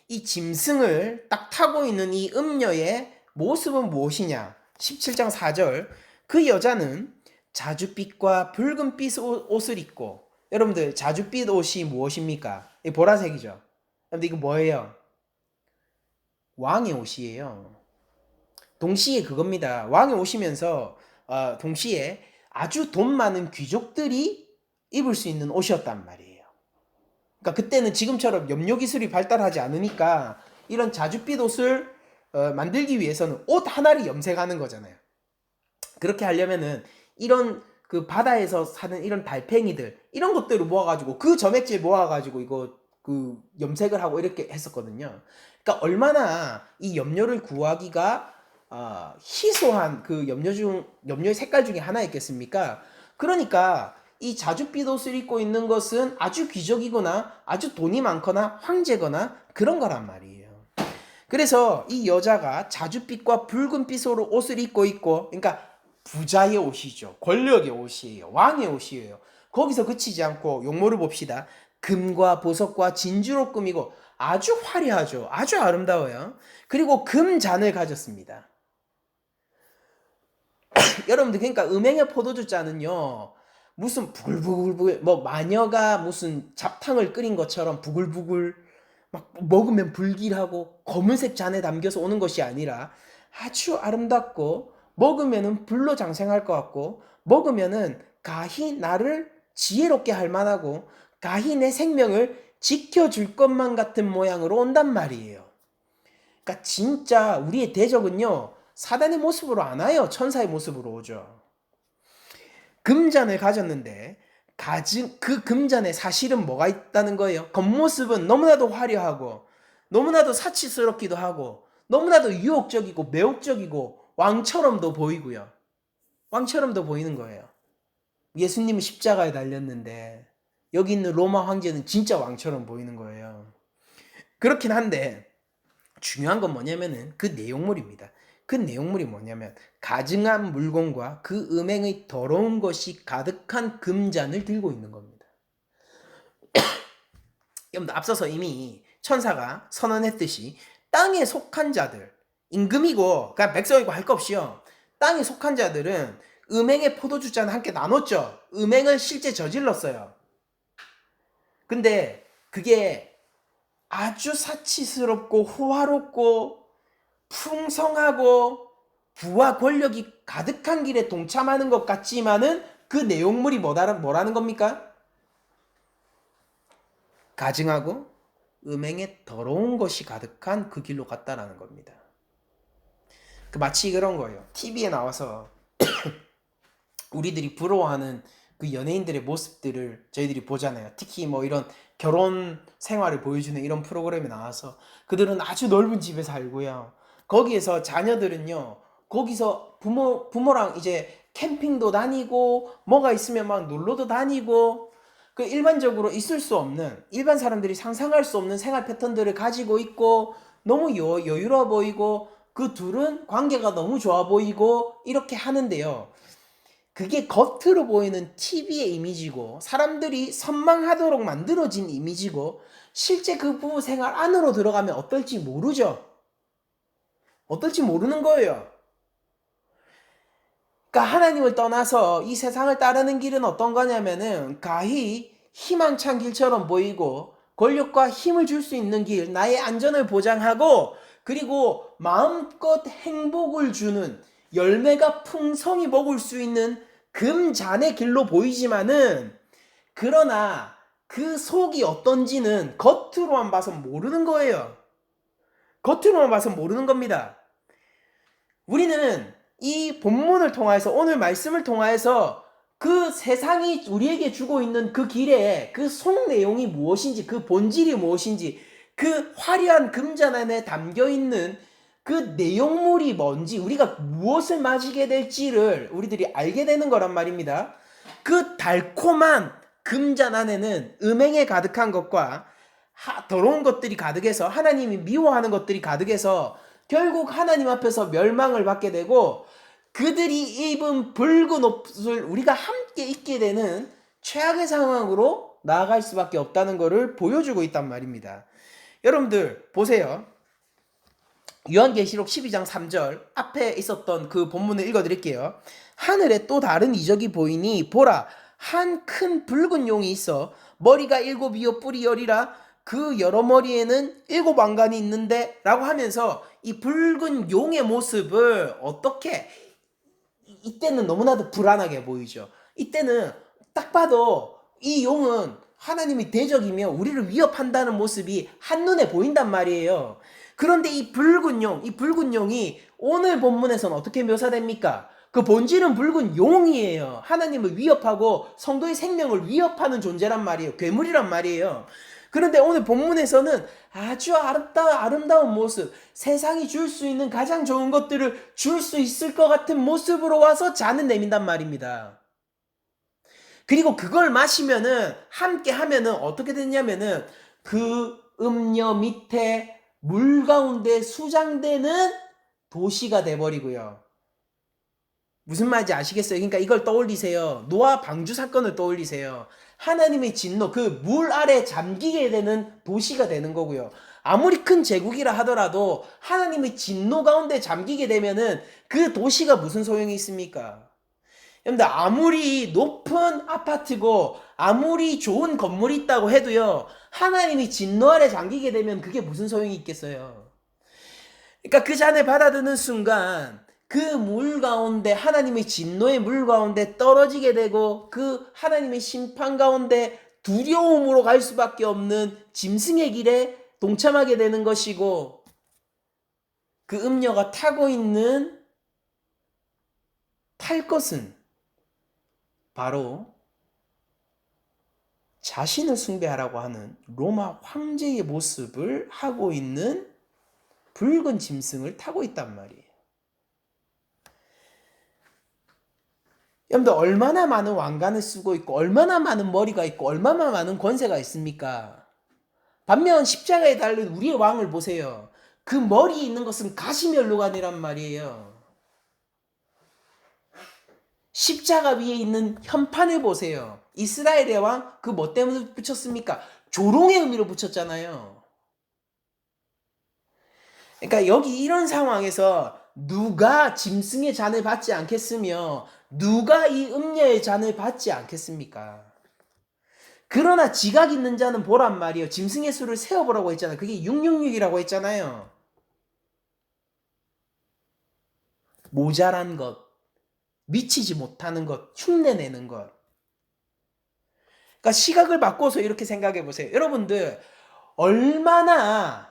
이 짐승을 딱 타고 있는 이 음녀의 모습은 무엇이냐? 17장 4절, 그 여자는 자줏빛과 붉은빛 옷을 입고, 여러분들 자줏빛 옷이 무엇입니까? 보라색이죠. 근데 이거 뭐예요? 왕의 옷이에요. 동시에 그겁니다. 왕이 오시면서 동시에 아주 돈 많은 귀족들이 입을 수 있는 옷이었단 말이에요. 그러니까 그때는 지금처럼 염료 기술이 발달하지 않으니까 이런 자줏빛 옷을 만들기 위해서는 옷 하나를 염색하는 거잖아요. 그렇게 하려면은 이런 그 바다에서 사는 이런 달팽이들, 이런 것들을 모아가지고, 그 점액질 모아가지고 이거 그 염색을 하고 이렇게 했었거든요. 그러니까 얼마나 이 염료를 구하기가 희소한 그 염료의 색깔 중에 하나였겠습니까? 그러니까 이 자줏빛 옷을 입고 있는 것은 아주 귀족이거나 아주 돈이 많거나 황제거나 그런 거란 말이에요. 그래서 이 여자가 자줏빛과 붉은빛으로 옷을 입고 있고, 그러니까 부자의 옷이죠. 권력의 옷이에요. 왕의 옷이에요. 거기서 그치지 않고 용모를 봅시다. 금과 보석과 진주로 꾸미고 아주 화려하죠. 아주 아름다워요. 그리고 금잔을 가졌습니다. 여러분들, 그러니까 음행의 포도주 잔은요, 무슨 부글부글, 뭐 마녀가 무슨 잡탕을 끓인 것처럼 부글부글 막 먹으면 불길하고 검은색 잔에 담겨서 오는 것이 아니라 아주 아름답고, 먹으면은 불로 장생할 것 같고, 먹으면은 가히 나를 지혜롭게 할 만하고 가히 내 생명을 지켜줄 것만 같은 모양으로 온단 말이에요. 그러니까 진짜 우리의 대적은요, 사단의 모습으로 안 와요. 천사의 모습으로 오죠. 금잔을 가졌는데 그 금잔에 사실은 뭐가 있다는 거예요? 겉모습은 너무나도 화려하고 너무나도 사치스럽기도 하고 너무나도 유혹적이고 매혹적이고 왕처럼도 보이고요. 왕처럼도 보이는 거예요. 예수님은 십자가에 달렸는데 여기 있는 로마 황제는 진짜 왕처럼 보이는 거예요. 그렇긴 한데 중요한 건 뭐냐면은 그 내용물입니다. 그 내용물이 뭐냐면 가증한 물건과 그 음행의 더러운 것이 가득한 금잔을 들고 있는 겁니다. 여러분들, 앞서서 이미 천사가 선언했듯이 땅에 속한 자들, 임금이고 그냥 백성이고 할 것 없이요, 땅에 속한 자들은 음행의 포도주잔을 함께 나눴죠. 음행을 실제 저질렀어요. 근데 그게 아주 사치스럽고 호화롭고 풍성하고 부와 권력이 가득한 길에 동참하는 것 같지만은 그 내용물이 뭐라는 겁니까? 가증하고 음행에 더러운 것이 가득한 그 길로 갔다라는 겁니다. 마치 그런 거예요. TV에 나와서 우리들이 부러워하는 그 연예인들의 모습들을 저희들이 보잖아요. 특히 뭐 이런 결혼 생활을 보여주는 이런 프로그램에 나와서 그들은 아주 넓은 집에 살고요. 거기에서 자녀들은요, 거기서 부모랑 이제 캠핑도 다니고 뭐가 있으면 막 놀러도 다니고 그 일반적으로 있을 수 없는 일반 사람들이 상상할 수 없는 생활 패턴들을 가지고 있고 너무 여유로워 보이고 그 둘은 관계가 너무 좋아 보이고 이렇게 하는데요. 그게 겉으로 보이는 TV의 이미지고 사람들이 선망하도록 만들어진 이미지고 실제 그 부부 생활 안으로 들어가면 어떨지 모르죠. 어떨지 모르는 거예요. 그러니까 하나님을 떠나서 이 세상을 따르는 길은 어떤 거냐면은 가히 희망찬 길처럼 보이고 권력과 힘을 줄 수 있는 길, 나의 안전을 보장하고 그리고 마음껏 행복을 주는 열매가 풍성히 먹을 수 있는 금잔의 길로 보이지만은 그러나 그 속이 어떤지는 겉으로만 봐서 모르는 거예요. 겉으로만 봐서 모르는 겁니다. 우리는 이 본문을 통해서 오늘 말씀을 통해서 그 세상이 우리에게 주고 있는 그 길에 그 속 내용이 무엇인지 그 본질이 무엇인지 그 화려한 금잔 안에 담겨있는 그 내용물이 뭔지 우리가 무엇을 맞이게 될지를 우리들이 알게 되는 거란 말입니다. 그 달콤한 금잔 안에는 음행에 가득한 것과 더러운 것들이 가득해서 하나님이 미워하는 것들이 가득해서 결국 하나님 앞에서 멸망을 받게 되고 그들이 입은 붉은 옷을 우리가 함께 입게 되는 최악의 상황으로 나아갈 수밖에 없다는 것을 보여주고 있단 말입니다. 여러분들 보세요. 요한계시록 12장 3절 앞에 있었던 그 본문을 읽어드릴게요. 하늘에 또 다른 이적이 보이니 보라 한 큰 붉은 용이 있어 머리가 7이요 뿔이 10이라 그 여러 머리에는 7 왕관이 있는데 라고 하면서 이 붉은 용의 모습을 어떻게 이때는 너무나도 불안하게 보이죠. 이때는 딱 봐도 이 용은 하나님의 대적이며 우리를 위협한다는 모습이 한눈에 보인단 말이에요. 그런데 이 붉은 용이 오늘 본문에서는 어떻게 묘사됩니까? 그 본질은 붉은 용이에요. 하나님을 위협하고 성도의 생명을 위협하는 존재란 말이에요. 괴물이란 말이에요. 그런데 오늘 본문에서는 아주 아름다운 모습, 세상이 줄 수 있는 가장 좋은 것들을 줄 수 있을 것 같은 모습으로 와서 잔을 내민단 말입니다. 그리고 그걸 마시면은 함께 하면은 어떻게 됐냐면은 그 음료 밑에 물 가운데 수장되는 도시가 돼버리고요. 무슨 말인지 아시겠어요? 그러니까 이걸 떠올리세요. 노아 방주 사건을 떠올리세요. 하나님의 진노, 그 물 아래 잠기게 되는 도시가 되는 거고요. 아무리 큰 제국이라 하더라도 하나님의 진노 가운데 잠기게 되면은 그 도시가 무슨 소용이 있습니까? 여러분들 아무리 높은 아파트고 아무리 좋은 건물이 있다고 해도요. 하나님이 진노 아래 잠기게 되면 그게 무슨 소용이 있겠어요? 그러니까 그 잔을 받아드는 순간 그 물 가운데 하나님의 진노의 물 가운데 떨어지게 되고 그 하나님의 심판 가운데 두려움으로 갈 수밖에 없는 짐승의 길에 동참하게 되는 것이고 그 음녀가 타고 있는 탈 것은 바로 자신을 숭배하라고 하는 로마 황제의 모습을 하고 있는 붉은 짐승을 타고 있단 말이에요. 여러분들 얼마나 많은 왕관을 쓰고 있고 얼마나 많은 머리가 있고 얼마나 많은 권세가 있습니까? 반면 십자가에 달린 우리의 왕을 보세요. 그 머리에 있는 것은 가시면류관이란 말이에요. 십자가 위에 있는 현판을 보세요. 이스라엘의 왕 그 뭐 때문에 붙였습니까? 조롱의 의미로 붙였잖아요. 그러니까 여기 이런 상황에서 누가 짐승의 잔을 받지 않겠으며 누가 이 음녀의 잔을 받지 않겠습니까? 그러나 지각 있는 자는 보란 말이에요. 짐승의 수를 세어보라고 했잖아요. 그게 666이라고 했잖아요. 모자란 것, 미치지 못하는 것, 흉내내는 것. 그러니까 시각을 바꿔서 이렇게 생각해 보세요. 여러분들 얼마나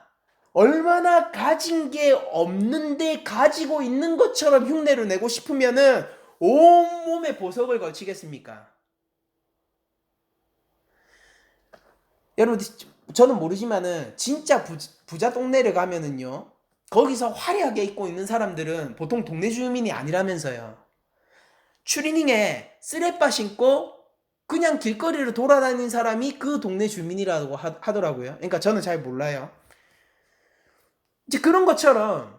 가진 게 없는데 가지고 있는 것처럼 흉내를 내고 싶으면은 온몸에 보석을 걸치겠습니까? 여러분 저는 모르지만은 진짜 부자 동네를 가면은요 거기서 화려하게 입고 있는 사람들은 보통 동네 주민이 아니라면서요. 추리닝에 쓰레빠 신고 그냥 길거리를 돌아다니는 사람이 그 동네 주민이라고 하더라고요. 그러니까 저는 잘 몰라요. 이제 그런 것처럼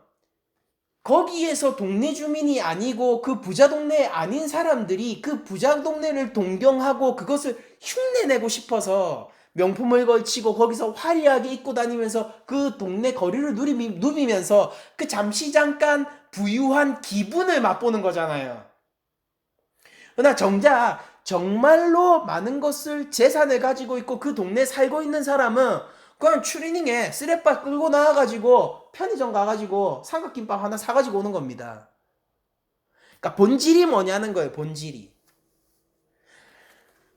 거기에서 동네 주민이 아니고 그 부자 동네 아닌 사람들이 그 부자 동네를 동경하고 그것을 흉내내고 싶어서 명품을 걸치고 거기서 화려하게 입고 다니면서 그 동네 거리를 누비면서 그 잠시 잠깐 부유한 기분을 맛보는 거잖아요. 그러나 정작 정말로 많은 것을 재산을 가지고 있고 그 동네에 살고 있는 사람은 그냥 추리닝에 쓰레빠 끌고 나와가지고 편의점 가가지고 삼각김밥 하나 사가지고 오는 겁니다. 그러니까 본질이 뭐냐는 거예요. 본질이.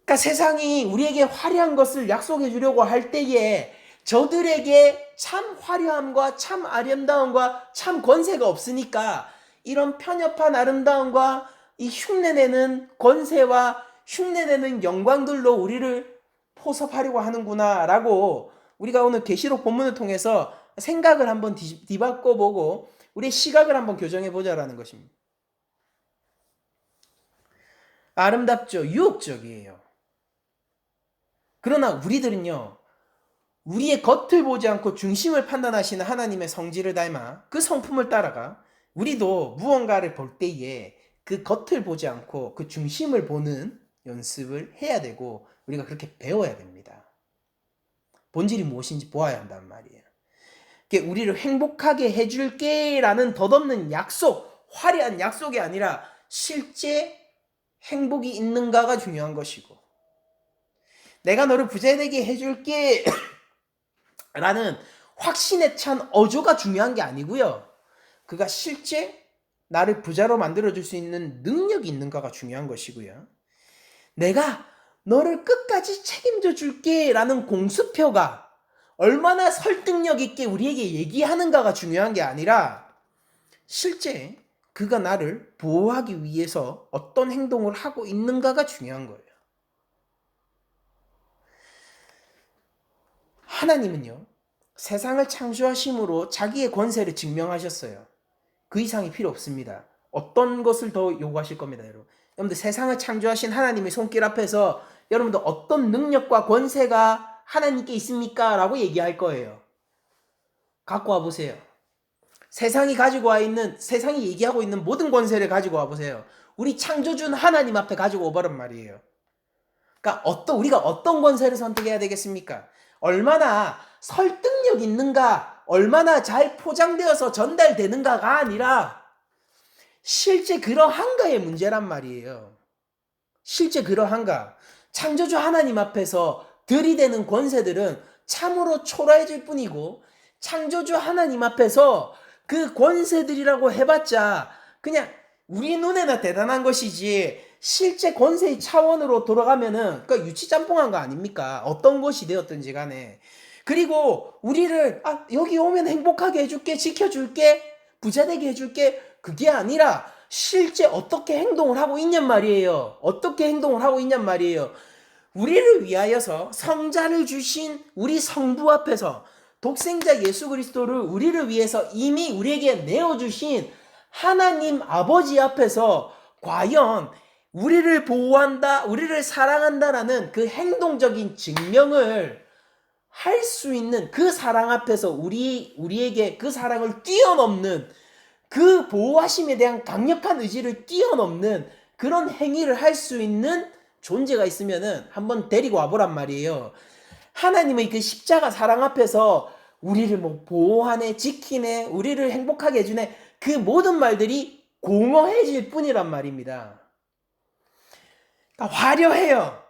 그러니까 세상이 우리에게 화려한 것을 약속해 주려고 할 때에 저들에게 참 화려함과 참 아름다움과 참 권세가 없으니까 이런 편협한 아름다움과 이 흉내내는 권세와 흉내내는 영광들로 우리를 포섭하려고 하는구나 라고 우리가 오늘 계시록 본문을 통해서 생각을 한번 뒤바꿔 보고 우리의 시각을 한번 교정해 보자라는 것입니다. 아름답죠. 유혹적이에요. 그러나 우리들은요. 우리의 겉을 보지 않고 중심을 판단하시는 하나님의 성질을 닮아 그 성품을 따라가 우리도 무언가를 볼 때에 그 겉을 보지 않고 그 중심을 보는 연습을 해야 되고 우리가 그렇게 배워야 됩니다. 본질이 무엇인지 보아야 한단 말이에요. 우리를 행복하게 해줄게 라는 덧없는 약속, 화려한 약속이 아니라 실제 행복이 있는가가 중요한 것이고 내가 너를 부자되게 해줄게 라는 확신에 찬 어조가 중요한 게 아니고요. 그가 실제 나를 부자로 만들어줄 수 있는 능력이 있는가가 중요한 것이고요. 내가 너를 끝까지 책임져 줄게 라는 공수표가 얼마나 설득력 있게 우리에게 얘기하는가가 중요한 게 아니라 실제 그가 나를 보호하기 위해서 어떤 행동을 하고 있는가가 중요한 거예요. 하나님은요. 세상을 창조하심으로 자기의 권세를 증명하셨어요. 그 이상이 필요 없습니다. 어떤 것을 더 요구하실 겁니다, 여러분. 여러분들 세상을 창조하신 하나님의 손길 앞에서 여러분들 어떤 능력과 권세가 하나님께 있습니까? 라고 얘기할 거예요. 갖고 와 보세요. 세상이 얘기하고 있는 모든 권세를 가지고 와 보세요. 우리 창조준 하나님 앞에 가지고 오버란 말이에요. 그러니까 우리가 어떤 권세를 선택해야 되겠습니까? 얼마나 설득력 있는가, 얼마나 잘 포장되어서 전달되는가가 아니라 실제 그러한가의 문제란 말이에요. 실제 그러한가. 창조주 하나님 앞에서 들이대는 권세들은 참으로 초라해질 뿐이고 창조주 하나님 앞에서 그 권세들이라고 해봤자 그냥 우리 눈에나 대단한 것이지 실제 권세의 차원으로 돌아가면은 그러니까 유치짬뽕한 거 아닙니까? 어떤 것이 되었든지 간에. 그리고 우리를 여기 오면 행복하게 해줄게, 지켜줄게, 부자되게 해줄게 그게 아니라 실제 어떻게 행동을 하고 있냔 말이에요. 어떻게 행동을 하고 있냔 말이에요. 우리를 위하여서 성자를 주신 우리 성부 앞에서 독생자 예수 그리스도를 우리를 위해서 이미 우리에게 내어주신 하나님 아버지 앞에서 과연 우리를 보호한다, 우리를 사랑한다라는 그 행동적인 증명을 할 수 있는 그 사랑 앞에서 우리에게 그 사랑을 뛰어넘는 그 보호하심에 대한 강력한 의지를 뛰어넘는 그런 행위를 할 수 있는 존재가 있으면은 한번 데리고 와보란 말이에요. 하나님의 그 십자가 사랑 앞에서 우리를 보호하네, 지키네, 우리를 행복하게 해주네 그 모든 말들이 공허해질 뿐이란 말입니다. 그러니까 화려해요.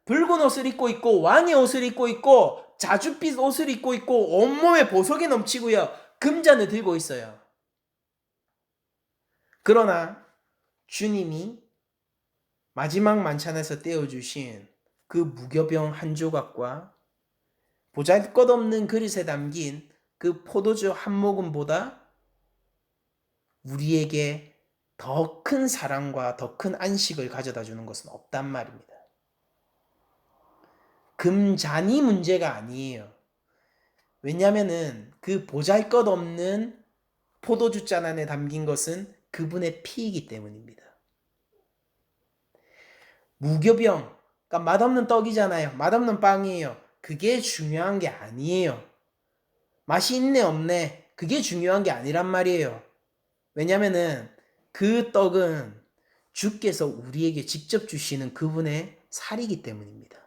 붉은 옷을 입고 있고 왕의 옷을 입고 있고 자줏빛 옷을 입고 있고 온몸에 보석이 넘치고요. 금잔을 들고 있어요. 그러나 주님이 마지막 만찬에서 떼어주신 그 무교병 한 조각과 보잘것없는 그릇에 담긴 그 포도주 한 모금보다 우리에게 더 큰 사랑과 더 큰 안식을 가져다 주는 것은 없단 말입니다. 금잔이 문제가 아니에요. 왜냐하면은 그 보잘것없는 포도주 잔 안에 담긴 것은 그분의 피이기 때문입니다. 무교병, 그러니까 맛없는 떡이잖아요. 맛없는 빵이에요. 그게 중요한 게 아니에요. 맛이 있네 없네 그게 중요한 게 아니란 말이에요. 왜냐면은 그 떡은 주께서 우리에게 직접 주시는 그분의 살이기 때문입니다.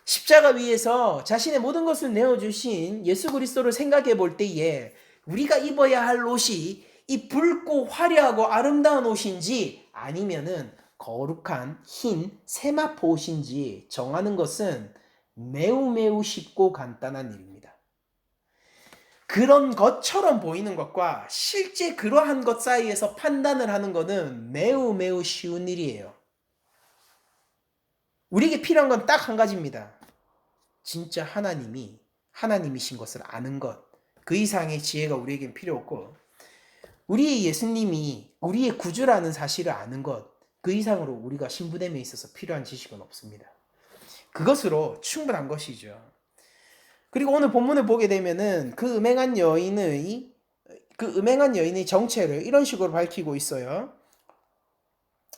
십자가 위에서 자신의 모든 것을 내어주신 예수 그리스도를 생각해 볼 때에 우리가 입어야 할 옷이 이 붉고 화려하고 아름다운 옷인지 아니면은 거룩한 흰 세마포 옷인지 정하는 것은 매우 매우 쉽고 간단한 일입니다. 그런 것처럼 보이는 것과 실제 그러한 것 사이에서 판단을 하는 것은 매우 매우 쉬운 일이에요. 우리에게 필요한 건 딱 한 가지입니다. 진짜 하나님이신 것을 아는 것. 그 이상의 지혜가 우리에겐 필요 없고 우리의 예수님이 우리의 구주라는 사실을 아는 것. 그 이상으로 우리가 신부됨에 있어서 필요한 지식은 없습니다. 그것으로 충분한 것이죠. 그리고 오늘 본문을 보게 되면은 그 음행한 여인의 정체를 이런 식으로 밝히고 있어요.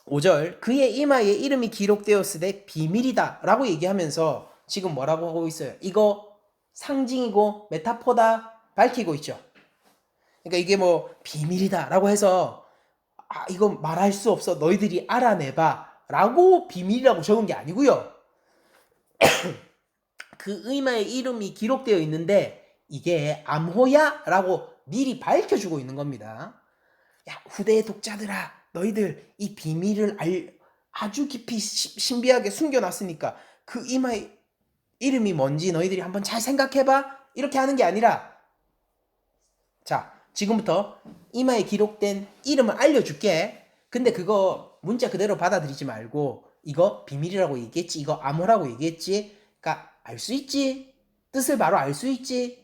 5절 그의 이마에 이름이 기록되었으되 비밀이다 라고 얘기하면서 지금 뭐라고 하고 있어요? 이거 상징이고 메타포다 밝히고 있죠. 그러니까 이게 뭐 비밀이다 라고 해서 이거 말할 수 없어 너희들이 알아내봐 라고 비밀이라고 적은 게 아니고요. 그 이마에 이름이 기록되어 있는데 이게 암호야 라고 미리 밝혀주고 있는 겁니다. 야, 후대의 독자들아 너희들 이 비밀을 아주 깊이 신비하게 숨겨놨으니까 그 이마에 이름이 뭔지 너희들이 한번 잘 생각해봐 이렇게 하는 게 아니라 자 지금부터 이마에 기록된 이름을 알려줄게. 근데 그거 문자 그대로 받아들이지 말고 이거 비밀이라고 얘기했지 이거 암호라고 얘기했지 그러니까 알 수 있지 뜻을 바로 알 수 있지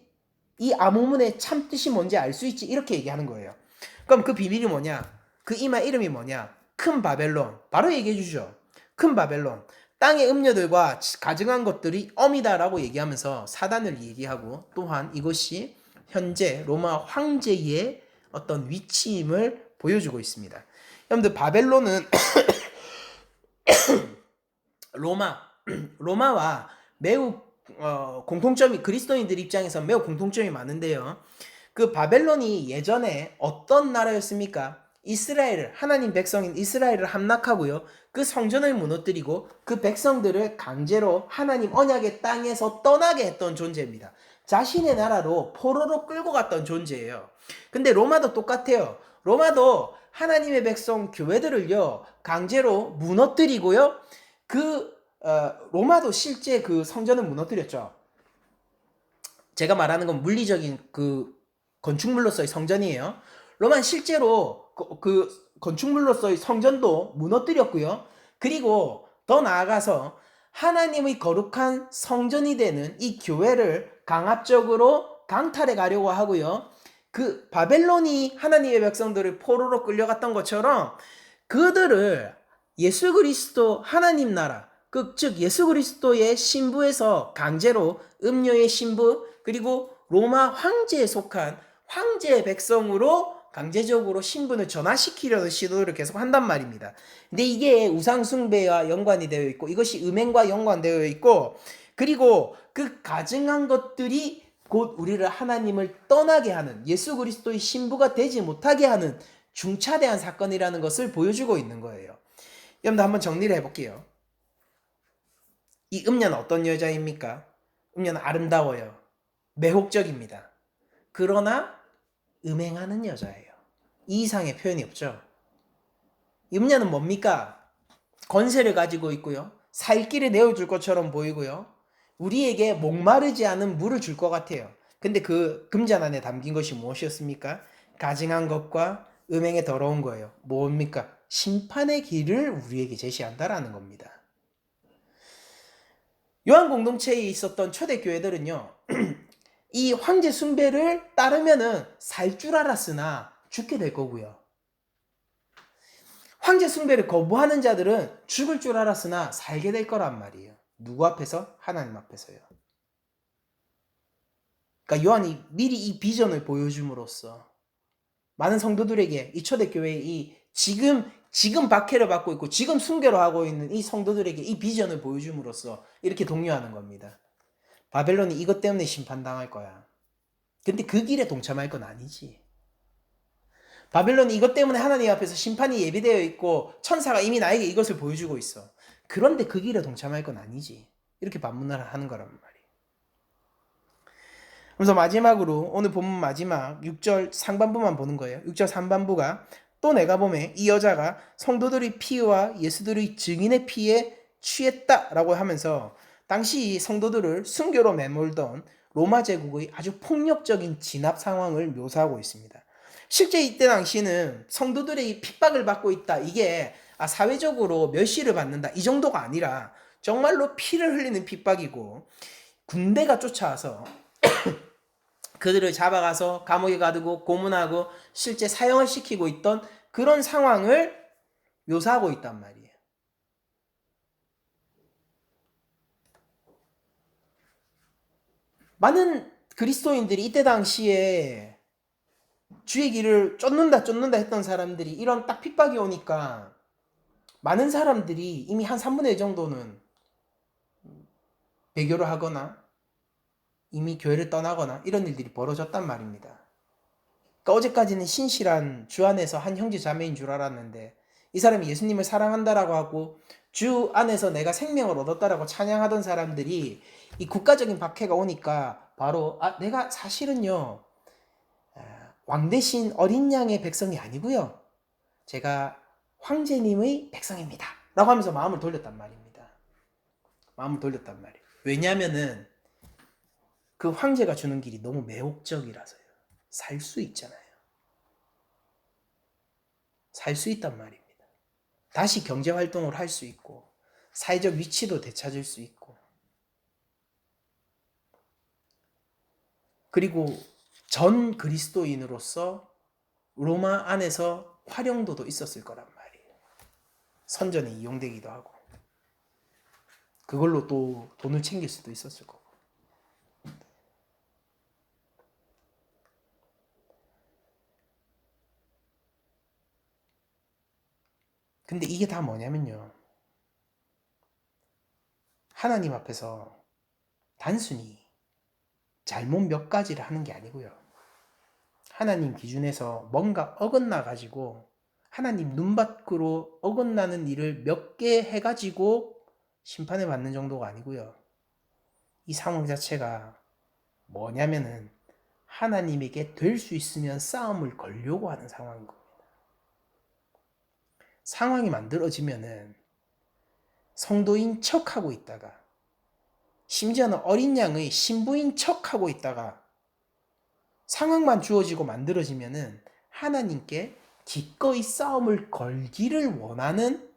이 암호문의 참 뜻이 뭔지 알 수 있지 이렇게 얘기하는 거예요. 그럼 그 비밀이 뭐냐 그 이마 이름이 뭐냐 큰 바벨론 바로 얘기해 주죠. 큰 바벨론 땅의 음녀들과 가증한 것들이 엄이다라고 얘기하면서 사단을 얘기하고 또한 이것이 현재 로마 황제의 어떤 위치임을 보여주고 있습니다. 여러분들 바벨론은 로마와 매우 공통점이 그리스도인들 입장에서 매우 공통점이 많은데요. 그 바벨론이 예전에 어떤 나라였습니까? 이스라엘을 하나님 백성인 이스라엘을 함락하고요. 그 성전을 무너뜨리고 그 백성들을 강제로 하나님 언약의 땅에서 떠나게 했던 존재입니다. 자신의 나라로 포로로 끌고 갔던 존재예요. 근데 로마도 똑같아요. 로마도 하나님의 백성 교회들을요 강제로 무너뜨리고요. 로마도 실제 그 성전을 무너뜨렸죠. 제가 말하는 건 물리적인 그 건축물로서의 성전이에요. 로마는 실제로 그 건축물로서의 성전도 무너뜨렸고요. 그리고 더 나아가서 하나님의 거룩한 성전이 되는 이 교회를 강압적으로 강탈해 가려고 하고요. 그 바벨론이 하나님의 백성들을 포로로 끌려갔던 것처럼 그들을 예수 그리스도 하나님 나라 즉 예수 그리스도의 신부에서 강제로 음료의 신부 그리고 로마 황제에 속한 황제의 백성으로 강제적으로 신분을 전환시키려는 시도를 계속 한단 말입니다. 근데 이게 우상숭배와 연관이 되어 있고 이것이 음행과 연관되어 있고 그리고 그 가증한 것들이 곧 우리를 하나님을 떠나게 하는 예수 그리스도의 신부가 되지 못하게 하는 중차대한 사건이라는 것을 보여주고 있는 거예요. 여러분들 한번 정리를 해볼게요. 이 음녀는 어떤 여자입니까? 음녀는 아름다워요. 매혹적입니다. 그러나 음행하는 여자예요. 이 이상의 표현이 없죠. 음녀는 뭡니까? 권세를 가지고 있고요. 살 길을 내어줄 것처럼 보이고요. 우리에게 목마르지 않은 물을 줄 것 같아요. 근데 그 금잔 안에 담긴 것이 무엇이었습니까? 가증한 것과 음행에 더러운 거예요. 뭡니까? 심판의 길을 우리에게 제시한다라는 겁니다. 요한 공동체에 있었던 초대 교회들은요. 이 황제 숭배를 따르면은 살 줄 알았으나 죽게 될 거고요. 황제 숭배를 거부하는 자들은 죽을 줄 알았으나 살게 될 거란 말이에요. 누구 앞에서? 하나님 앞에서요. 그러니까 요한이 미리 이 비전을 보여줌으로써 많은 성도들에게 이 초대교회의 이 지금 박해를 받고 있고 지금 순교를 하고 있는 이 성도들에게 이 비전을 보여줌으로써 이렇게 독려하는 겁니다. 바벨론이 이것 때문에 심판당할 거야. 근데 그 길에 동참할 건 아니지. 바벨론이 이것 때문에 하나님 앞에서 심판이 예비되어 있고 천사가 이미 나에게 이것을 보여주고 있어. 그런데 그 길에 동참할 건 아니지. 이렇게 반문을 하는 거란 말이에요. 그래서 마지막으로 오늘 본문 마지막 6절 상반부만 보는 거예요. 6절 상반부가 또 내가 보매 이 여자가 성도들의 피와 예수들의 증인의 피에 취했다라고 하면서 당시 성도들을 순교로 매몰던 로마 제국의 아주 폭력적인 진압 상황을 묘사하고 있습니다. 실제 이때 당시는 성도들의 핍박을 받고 있다. 이게 사회적으로 멸시를 받는다. 이 정도가 아니라 정말로 피를 흘리는 핍박이고 군대가 쫓아와서 그들을 잡아가서 감옥에 가두고 고문하고 실제 사형을 시키고 있던 그런 상황을 묘사하고 있단 말이에요. 많은 그리스도인들이 이때 당시에 주의 길을 쫓는다 했던 사람들이 이런 딱 핍박이 오니까 많은 사람들이 이미 한 3분의 1 정도는 배교를 하거나 이미 교회를 떠나거나 이런 일들이 벌어졌단 말입니다. 그러니까 어제까지는 신실한 주 안에서 한 형제 자매인 줄 알았는데 이 사람이 예수님을 사랑한다라고 하고 주 안에서 내가 생명을 얻었다라고 찬양하던 사람들이 이 국가적인 박해가 오니까 바로 내가 사실은요 왕 대신 어린 양의 백성이 아니고요 제가 황제님의 백성입니다 라고 하면서 마음을 돌렸단 말입니다. 마음을 돌렸단 말이에요. 왜냐하면은 그 황제가 주는 길이 너무 매혹적이라서요. 살 수 있잖아요. 살 수 있단 말입니다. 다시 경제활동을 할 수 있고 사회적 위치도 되찾을 수 있고 그리고 전 그리스도인으로서 로마 안에서 활용도도 있었을 거란 말이에요. 선전에 이용되기도 하고 그걸로 또 돈을 챙길 수도 있었을 거고 근데 이게 다 뭐냐면요 하나님 앞에서 단순히 잘못 몇 가지를 하는 게 아니고요 하나님 기준에서 뭔가 어긋나 가지고 하나님 눈밖으로 어긋나는 일을 몇 개 해가지고 심판을 받는 정도가 아니고요 이 상황 자체가 뭐냐면은 하나님에게 될 수 있으면 싸움을 걸려고 하는 상황인 겁니다. 상황이 만들어지면은 성도인 척하고 있다가 심지어는 어린 양의 신부인 척하고 있다가 상황만 주어지고 만들어지면은 하나님께 기꺼이 싸움을 걸기를 원하는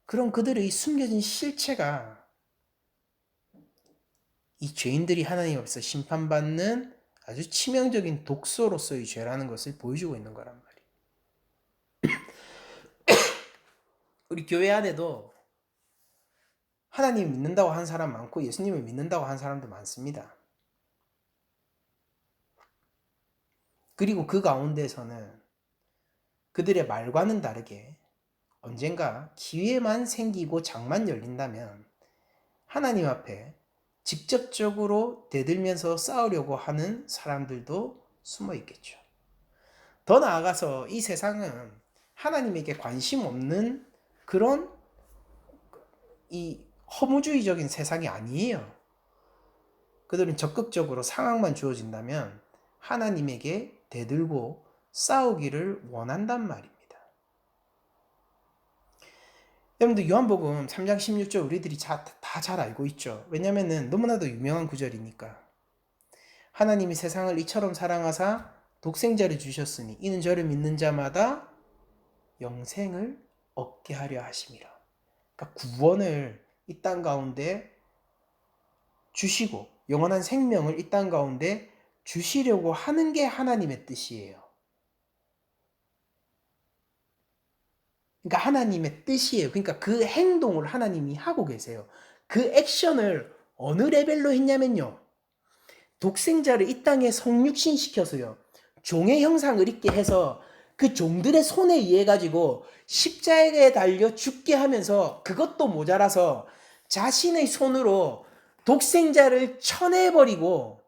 그런 그들의 숨겨진 실체가 이 죄인들이 하나님 앞에서 심판받는 아주 치명적인 독소로서의 죄라는 것을 보여주고 있는 거란 말이에요. 우리 교회 안에도 하나님 믿는다고 하는 사람 많고 예수님을 믿는다고 하는 사람도 많습니다. 그리고 그 가운데서는 그들의 말과는 다르게 언젠가 기회만 생기고 장만 열린다면 하나님 앞에 직접적으로 대들면서 싸우려고 하는 사람들도 숨어 있겠죠. 더 나아가서 이 세상은 하나님에게 관심 없는 그런 이 허무주의적인 세상이 아니에요. 그들은 적극적으로 상황만 주어진다면 하나님에게 대들고 싸우기를 원한단 말입니다. 여러분들 요한복음 3장 16절 우리들이 다 잘 알고 있죠. 왜냐면은 너무나도 유명한 구절이니까. 하나님이 세상을 이처럼 사랑하사 독생자를 주셨으니 이는 저를 믿는 자마다 영생을 얻게 하려 하심이라. 그러니까 구원을 이 땅 가운데 주시고 영원한 생명을 이 땅 가운데 주시려고 하는 게 하나님의 뜻이에요. 그러니까 하나님의 뜻이에요. 그러니까 그 행동을 하나님이 하고 계세요. 그 액션을 어느 레벨로 했냐면요. 독생자를 이 땅에 성육신시켜서요. 종의 형상을 입게 해서 그 종들의 손에 의해 가지고 십자가에 달려 죽게 하면서 그것도 모자라서 자신의 손으로 독생자를 쳐내버리고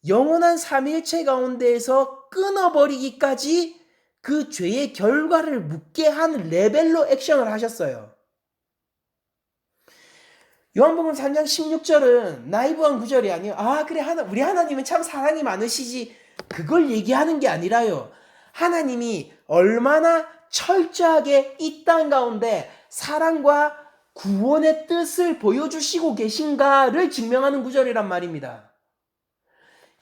영원한 삼위일체 가운데에서 끊어버리기까지 그 죄의 결과를 묻게 한 레벨로 액션을 하셨어요. 요한복음 3장 16절은 나이브한 구절이 아니에요. 아 그래 우리 하나님은 참 사랑이 많으시지, 그걸 얘기하는 게 아니라요. 하나님이 얼마나 철저하게 이 땅 가운데 사랑과 구원의 뜻을 보여주시고 계신가를 증명하는 구절이란 말입니다.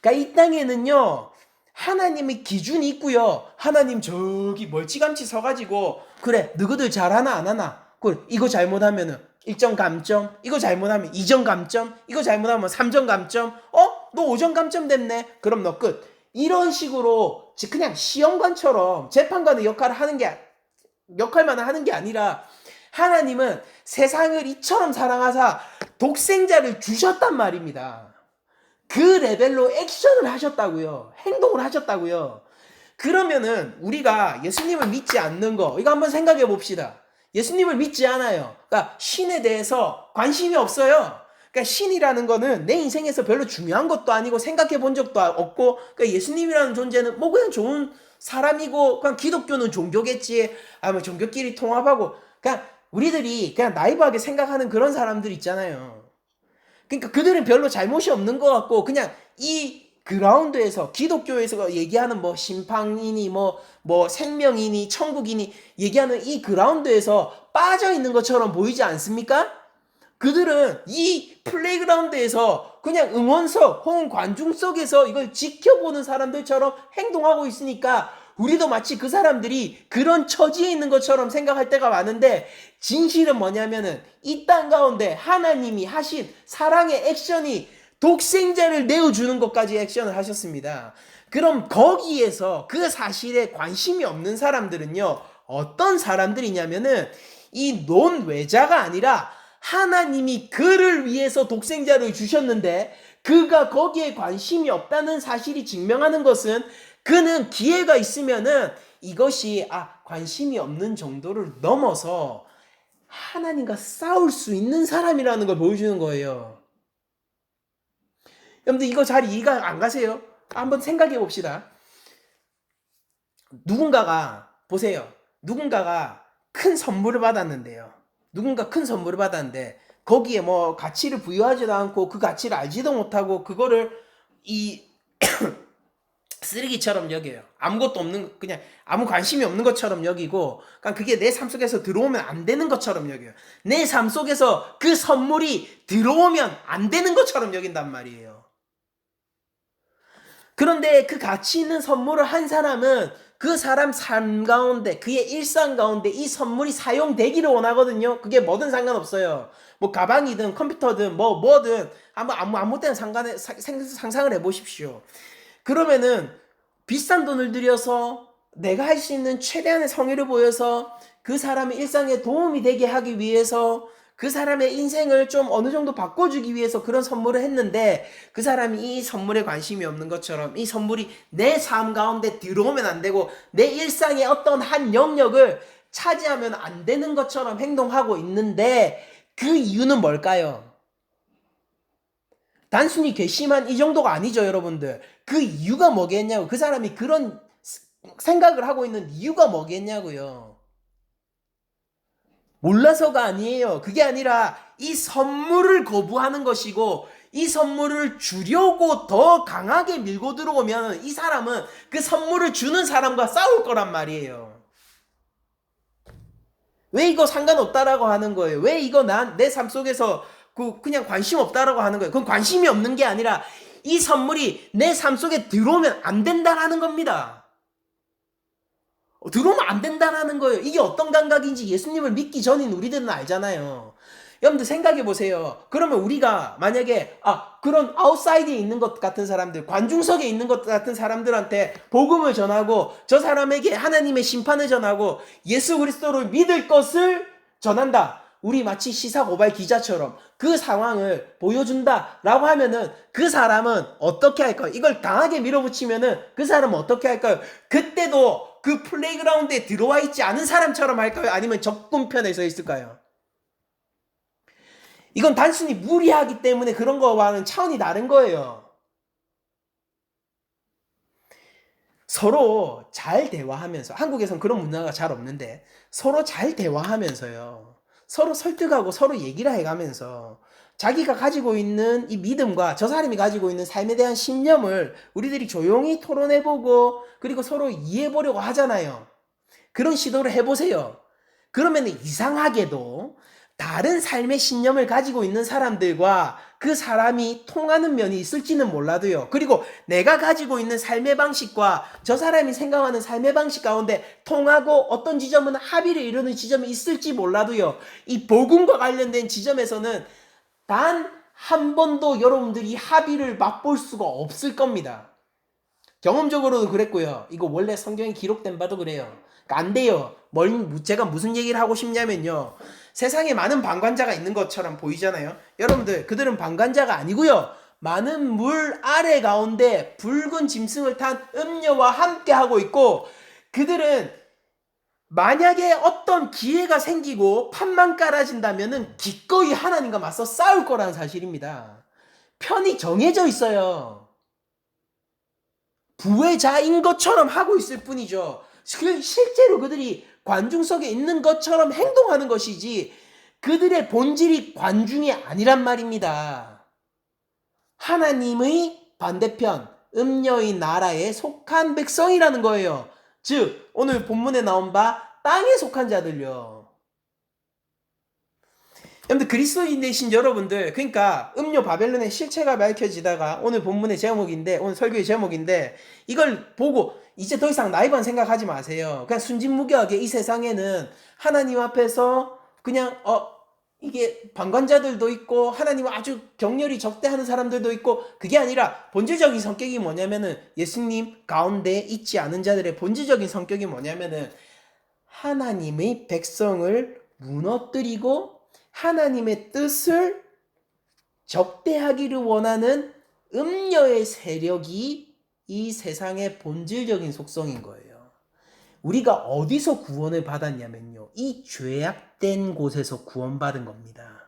그러니까 이 땅에는요, 하나님의 기준이 있고요. 하나님 저기 멀찌감치 서가지고 그래 너희들 잘하나 안 하나, 그래 이거 잘못하면은 1점 감점, 이거 잘못하면 2점 감점, 이거 잘못하면 3점 감점, 너 5점 감점 됐네, 그럼 너 끝. 이런 식으로 그냥 시험관처럼 재판관의 역할만 하는 게 아니라 하나님은 세상을 이처럼 사랑하사 독생자를 주셨단 말입니다. 그 레벨로 액션을 하셨다고요. 행동을 하셨다고요. 그러면은 우리가 예수님을 믿지 않는 거, 이거 한번 생각해 봅시다. 예수님을 믿지 않아요. 그러니까 신에 대해서 관심이 없어요. 그러니까 신이라는 거는 내 인생에서 별로 중요한 것도 아니고 생각해 본 적도 없고, 그러니까 예수님이라는 존재는 뭐 그냥 좋은 사람이고, 그냥 기독교는 종교겠지, 뭐 종교끼리 통합하고, 그냥 우리들이 그냥 나이브하게 생각하는 그런 사람들 있잖아요. 그러니까 그들은 별로 잘못이 없는 것 같고, 그냥 이 그라운드에서 기독교에서 얘기하는 뭐 심판이니 뭐 생명이니 천국이니 얘기하는 이 그라운드에서 빠져 있는 것처럼 보이지 않습니까? 그들은 이 플레이그라운드에서 그냥 응원석 혹은 관중석에서 이걸 지켜보는 사람들처럼 행동하고 있으니까 우리도 마치 그 사람들이 그런 처지에 있는 것처럼 생각할 때가 많은데, 진실은 뭐냐면은 이 땅 가운데 하나님이 하신 사랑의 액션이 독생자를 내어주는 것까지 액션을 하셨습니다. 그럼 거기에서 그 사실에 관심이 없는 사람들은요, 어떤 사람들이냐면은 이 논외자가 아니라 하나님이 그를 위해서 독생자를 주셨는데 그가 거기에 관심이 없다는 사실이 증명하는 것은 그는 기회가 있으면은 이것이 관심이 없는 정도를 넘어서 하나님과 싸울 수 있는 사람이라는 걸 보여주는 거예요. 여러분들 이거 잘 이해가 안 가세요? 한번 생각해 봅시다. 보세요. 누군가가 큰 선물을 받았는데요. 거기에 뭐 가치를 부여하지도 않고 그 가치를 알지도 못하고 그거를 이 쓰레기처럼 여겨요. 아무것도 없는, 그냥 아무 관심이 없는 것처럼 여기고, 그러니까 그게 내 삶 속에서 들어오면 안 되는 것처럼 여겨요. 내 삶 속에서 그 선물이 들어오면 안 되는 것처럼 여긴단 말이에요. 그런데 그 가치 있는 선물을 한 사람은 그 사람 삶 가운데, 그의 일상 가운데 이 선물이 사용되기를 원하거든요. 그게 뭐든 상관없어요. 뭐 가방이든 컴퓨터든 뭐든 아무 때나 상상을 해보십시오. 그러면은 비싼 돈을 들여서 내가 할 수 있는 최대한의 성의를 보여서 그 사람의 일상에 도움이 되게 하기 위해서, 그 사람의 인생을 좀 어느 정도 바꿔주기 위해서 그런 선물을 했는데, 그 사람이 이 선물에 관심이 없는 것처럼 이 선물이 내 삶 가운데 들어오면 안 되고 내 일상의 어떤 한 영역을 차지하면 안 되는 것처럼 행동하고 있는데, 그 이유는 뭘까요? 단순히 괘씸한 이 정도가 아니죠, 여러분들. 그 이유가 뭐겠냐고. 그 사람이 그런 생각을 하고 있는 이유가 뭐겠냐고요. 몰라서가 아니에요. 그게 아니라 이 선물을 거부하는 것이고, 이 선물을 주려고 더 강하게 밀고 들어오면 이 사람은 그 선물을 주는 사람과 싸울 거란 말이에요. 왜 이거 상관없다라고 하는 거예요? 왜 이거 내 삶 속에서 그냥 관심 없다라고 하는 거예요? 그건 관심이 없는 게 아니라 이 선물이 내 삶 속에 들어오면 안 된다라는 겁니다. 들어오면 안 된다라는 거예요. 이게 어떤 감각인지 예수님을 믿기 전인 우리들은 알잖아요. 여러분들 생각해 보세요. 그러면 우리가 만약에 그런 아웃사이드에 있는 것 같은 사람들, 관중석에 있는 것 같은 사람들한테 복음을 전하고 저 사람에게 하나님의 심판을 전하고 예수 그리스도를 믿을 것을 전한다. 우리 마치 시사고발 기자처럼 그 상황을 보여준다라고 하면은 그 사람은 어떻게 할까요? 이걸 강하게 밀어붙이면은 그 사람은 어떻게 할까요? 그때도 그 플레이그라운드에 들어와 있지 않은 사람처럼 할까요? 아니면 적군편에 서 있을까요? 이건 단순히 무리하기 때문에 그런 거와는 차원이 다른 거예요. 서로 잘 대화하면서, 한국에선 그런 문화가 잘 없는데 서로 잘 대화하면서요, 서로 설득하고 서로 얘기를 해가면서 자기가 가지고 있는 이 믿음과 저 사람이 가지고 있는 삶에 대한 신념을 우리들이 조용히 토론해보고 그리고 서로 이해해보려고 하잖아요. 그런 시도를 해보세요. 그러면 이상하게도 다른 삶의 신념을 가지고 있는 사람들과 그 사람이 통하는 면이 있을지는 몰라도요. 그리고 내가 가지고 있는 삶의 방식과 저 사람이 생각하는 삶의 방식 가운데 통하고 어떤 지점은 합의를 이루는 지점이 있을지 몰라도요. 이 복음과 관련된 지점에서는 단 한 번도 여러분들이 합의를 맛볼 수가 없을 겁니다. 경험적으로도 그랬고요. 이거 원래 성경에 기록된 바도 그래요. 그러니까 안 돼요. 제가 무슨 얘기를 하고 싶냐면요, 세상에 많은 방관자가 있는 것처럼 보이잖아요. 여러분들, 그들은 방관자가 아니고요, 많은 물 아래 가운데 붉은 짐승을 탄 음녀와 함께 하고 있고, 그들은 만약에 어떤 기회가 생기고 판만 깔아진다면은 기꺼이 하나님과 맞서 싸울 거라는 사실입니다. 편이 정해져 있어요. 부회자인 것처럼 하고 있을 뿐이죠. 실제로 그들이 관중석에 있는 것처럼 행동하는 것이지 그들의 본질이 관중이 아니란 말입니다. 하나님의 반대편, 음녀의 나라에 속한 백성이라는 거예요. 즉 오늘 본문에 나온 바 땅에 속한 자들요. 여러분들, 그리스도인 되신 여러분들, 그러니까 음료 바벨론의 실체가 밝혀지다가 오늘 본문의 제목인데, 오늘 설교의 제목인데, 이걸 보고 이제 더 이상 나이반 생각하지 마세요. 그냥 순진무구하게 이 세상에는 하나님 앞에서 그냥 이게 방관자들도 있고 하나님을 아주 격렬히 적대하는 사람들도 있고, 그게 아니라 본질적인 성격이 뭐냐면은, 예수님 가운데 있지 않은 자들의 본질적인 성격이 뭐냐면은 하나님의 백성을 무너뜨리고 하나님의 뜻을 적대하기를 원하는 음녀의 세력이 이 세상의 본질적인 속성인 거예요. 우리가 어디서 구원을 받았냐면요, 이 죄악된 곳에서 구원받은 겁니다.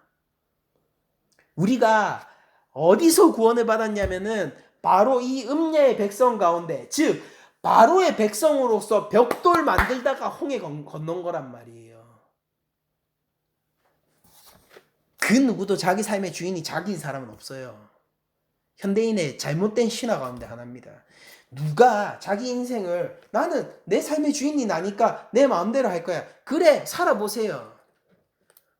우리가 어디서 구원을 받았냐면은 바로 이 음녀의 백성 가운데, 즉 바로의 백성으로서 벽돌 만들다가 홍해 건넌 거란 말이에요. 그 누구도 자기 삶의 주인이 자기인 사람은 없어요. 현대인의 잘못된 신화 가운데 하나입니다. 누가 자기 인생을 나는 내 삶의 주인이 나니까 내 마음대로 할 거야. 그래, 살아보세요.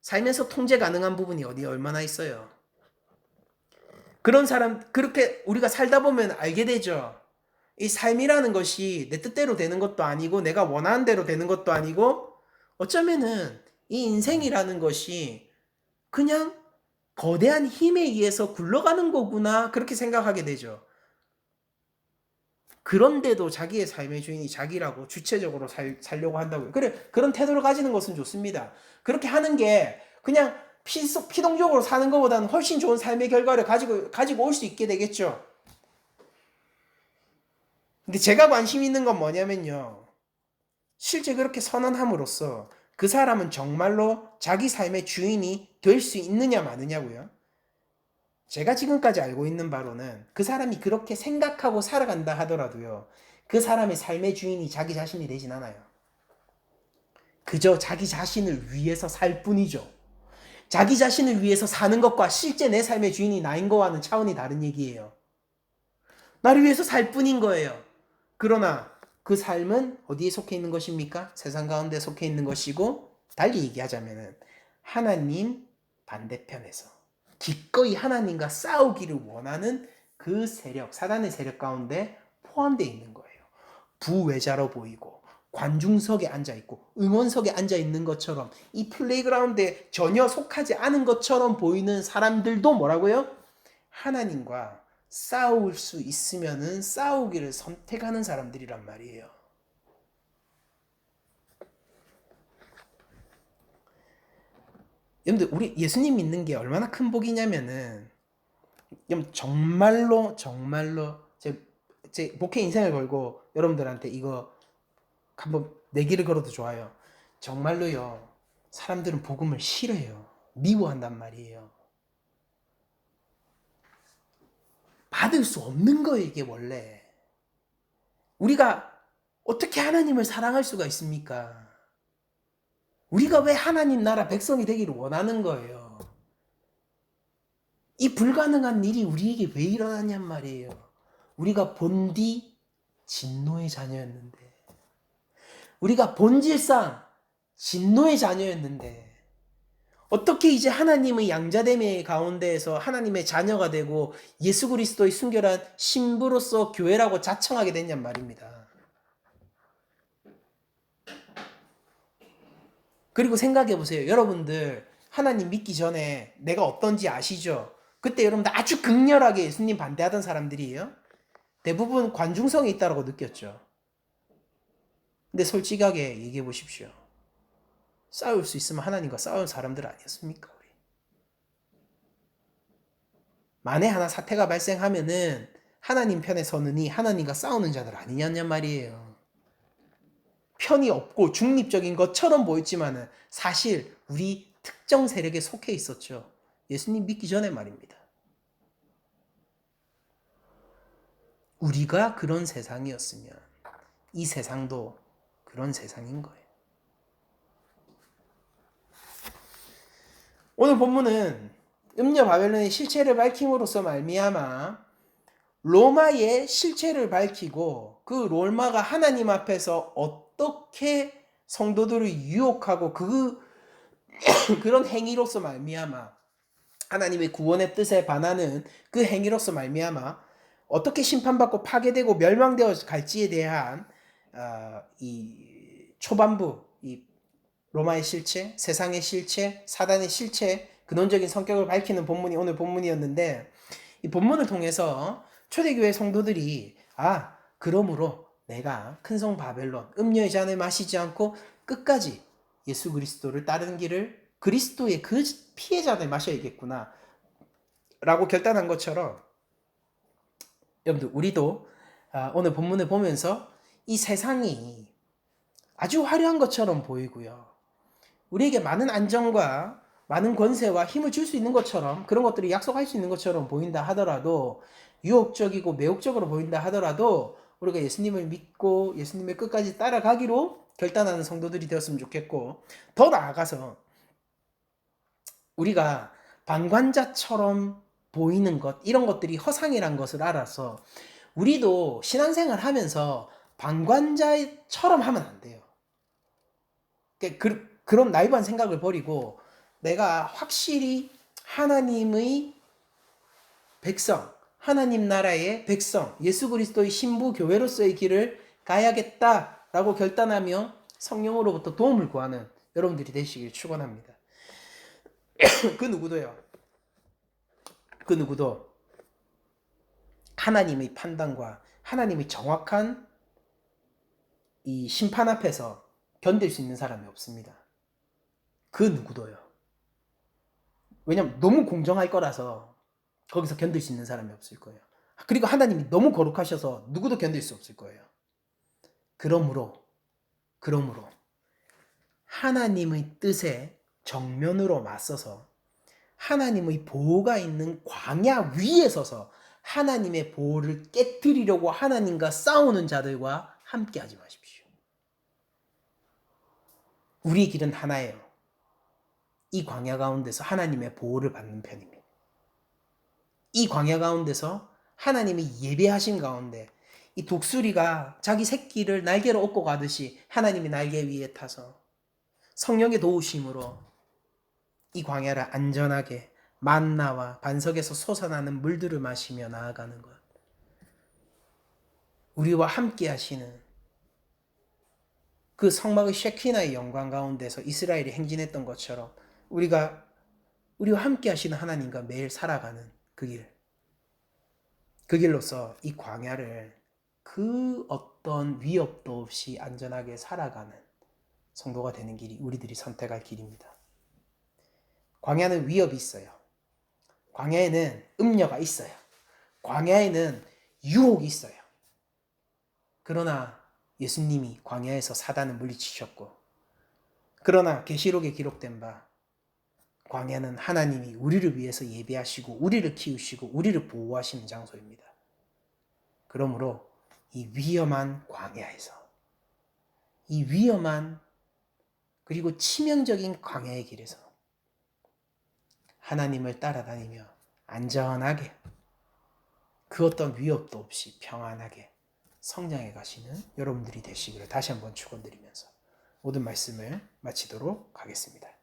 삶에서 통제 가능한 부분이 어디 얼마나 있어요. 그런 사람, 그렇게 우리가 살다 보면 알게 되죠. 이 삶이라는 것이 내 뜻대로 되는 것도 아니고 내가 원하는 대로 되는 것도 아니고, 어쩌면은 이 인생이라는 것이 그냥 거대한 힘에 의해서 굴러가는 거구나, 그렇게 생각하게 되죠. 그런데도 자기의 삶의 주인이 자기라고 주체적으로 살려고 한다고요. 그래, 그런 태도를 가지는 것은 좋습니다. 그렇게 하는 게 그냥 피동적으로 사는 것보다는 훨씬 좋은 삶의 결과를 가지고 올 수 있게 되겠죠. 근데 제가 관심 있는 건 뭐냐면요, 실제 그렇게 선언함으로써 그 사람은 정말로 자기 삶의 주인이 될 수 있느냐 마느냐고요. 제가 지금까지 알고 있는 바로는 그 사람이 그렇게 생각하고 살아간다 하더라도요, 그 사람의 삶의 주인이 자기 자신이 되진 않아요. 그저 자기 자신을 위해서 살 뿐이죠. 자기 자신을 위해서 사는 것과 실제 내 삶의 주인이 나인 거와는 차원이 다른 얘기예요. 나를 위해서 살 뿐인 거예요. 그러나 그 삶은 어디에 속해 있는 것입니까? 세상 가운데 속해 있는 것이고, 달리 얘기하자면 하나님 반대편에서 기꺼이 하나님과 싸우기를 원하는 그 세력, 사단의 세력 가운데 포함되어 있는 거예요. 부외자로 보이고 관중석에 앉아있고 응원석에 앉아있는 것처럼, 이 플레이그라운드에 전혀 속하지 않은 것처럼 보이는 사람들도 뭐라고요? 하나님과 싸울 수 있으면은 싸우기를 선택하는 사람들이란 말이에요. 여러분들 우리 예수님 믿는 게 얼마나 큰 복이냐면은 정말로 제 목회 인생을 걸고 여러분들한테 이거 한번 내기를 걸어도 좋아요. 정말로요. 사람들은 복음을 싫어해요. 미워한단 말이에요. 받을 수 없는 거예요, 이게 원래. 우리가 어떻게 하나님을 사랑할 수가 있습니까? 우리가 왜 하나님 나라 백성이 되기를 원하는 거예요? 이 불가능한 일이 우리에게 왜 일어나냔 말이에요. 우리가 본디 진노의 자녀였는데, 우리가 본질상 진노의 자녀였는데, 어떻게 이제 하나님의 양자됨의 가운데에서 하나님의 자녀가 되고 예수 그리스도의 순결한 신부로서 교회라고 자청하게 됐냔 말입니다. 그리고 생각해 보세요. 여러분들 하나님 믿기 전에 내가 어떤지 아시죠? 그때 여러분들 아주 극렬하게 예수님 반대하던 사람들이에요. 대부분 관중성이 있다고 느꼈죠. 근데 솔직하게 얘기해 보십시오. 싸울 수 있으면 하나님과 싸운 사람들 아니었습니까? 우리? 만에 하나 사태가 발생하면은 하나님 편에 서느니 하나님과 싸우는 자들 아니냐냔 말이에요. 편이 없고 중립적인 것처럼 보였지만은 사실 우리 특정 세력에 속해 있었죠. 예수님 믿기 전에 말입니다. 우리가 그런 세상이었으면 이 세상도 그런 세상인 거예요. 오늘 본문은 음녀 바벨론의 실체를 밝힘으로써 말미암아 로마의 실체를 밝히고 그 로마가 하나님 앞에서 어떻게 성도들을 유혹하고 그런 행위로서 말미암아 하나님의 구원의 뜻에 반하는 그 행위로서 말미암아 어떻게 심판받고 파괴되고 멸망되어 갈지에 대한 이 초반부 이 로마의 실체, 세상의 실체, 사단의 실체, 근원적인 성격을 밝히는 본문이 오늘 본문이었는데 이 본문을 통해서 초대교회 성도들이 그러므로 내가 큰성 바벨론 음녀의 잔을 마시지 않고 끝까지 예수 그리스도를 따르는 길을 그리스도의 그 피의 잔을 마셔야겠구나 라고 결단한 것처럼 여러분들 우리도 오늘 본문을 보면서 이 세상이 아주 화려한 것처럼 보이고요. 우리에게 많은 안정과 많은 권세와 힘을 줄 수 있는 것처럼 그런 것들이 약속할 수 있는 것처럼 보인다 하더라도 유혹적이고 매혹적으로 보인다 하더라도 우리가 예수님을 믿고 예수님의 끝까지 따라가기로 결단하는 성도들이 되었으면 좋겠고 더 나아가서 우리가 방관자처럼 보이는 것 이런 것들이 허상이란 것을 알아서 우리도 신앙생활 하면서 방관자처럼 하면 안 돼요. 그런 나이브한 생각을 버리고 내가 확실히 하나님의 백성, 하나님 나라의 백성, 예수 그리스도의 신부 교회로서의 길을 가야겠다라고 결단하며 성령으로부터 도움을 구하는 여러분들이 되시길 축원합니다. 그 누구도 하나님의 판단과 하나님의 정확한 이 심판 앞에서 견딜 수 있는 사람이 없습니다. 그 누구도요. 왜냐면 너무 공정할 거라서 거기서 견딜 수 있는 사람이 없을 거예요. 그리고 하나님이 너무 거룩하셔서 누구도 견딜 수 없을 거예요. 그러므로 하나님의 뜻에 정면으로 맞서서 하나님의 보호가 있는 광야 위에 서서 하나님의 보호를 깨뜨리려고 하나님과 싸우는 자들과 함께 하지 마십시오. 우리의 길은 하나예요. 이 광야 가운데서 하나님의 보호를 받는 편입니다. 이 광야 가운데서 하나님의 예배하신 가운데 이 독수리가 자기 새끼를 날개로 업고 가듯이 하나님의 날개 위에 타서 성령의 도우심으로 이 광야를 안전하게 만나와 반석에서 솟아나는 물들을 마시며 나아가는 것. 우리와 함께 하시는 그 성막의 셰키나의 영광 가운데서 이스라엘이 행진했던 것처럼 우리와 함께 하시는 하나님과 매일 살아가는 그 길로서 이 광야를 그 어떤 위협도 없이 안전하게 살아가는 성도가 되는 길이 우리들이 선택할 길입니다. 광야는 위협이 있어요. 광야에는 음녀가 있어요. 광야에는 유혹이 있어요. 그러나 예수님이 광야에서 사단을 물리치셨고, 그러나 계시록에 기록된 바 광야는 하나님이 우리를 위해서 예배하시고 우리를 키우시고 우리를 보호하시는 장소입니다. 그러므로 이 위험한 광야에서, 이 위험한 그리고 치명적인 광야의 길에서 하나님을 따라다니며 안전하게, 그 어떤 위협도 없이 평안하게 성장해 가시는 여러분들이 되시기를 다시 한번 축원드리면서 모든 말씀을 마치도록 하겠습니다.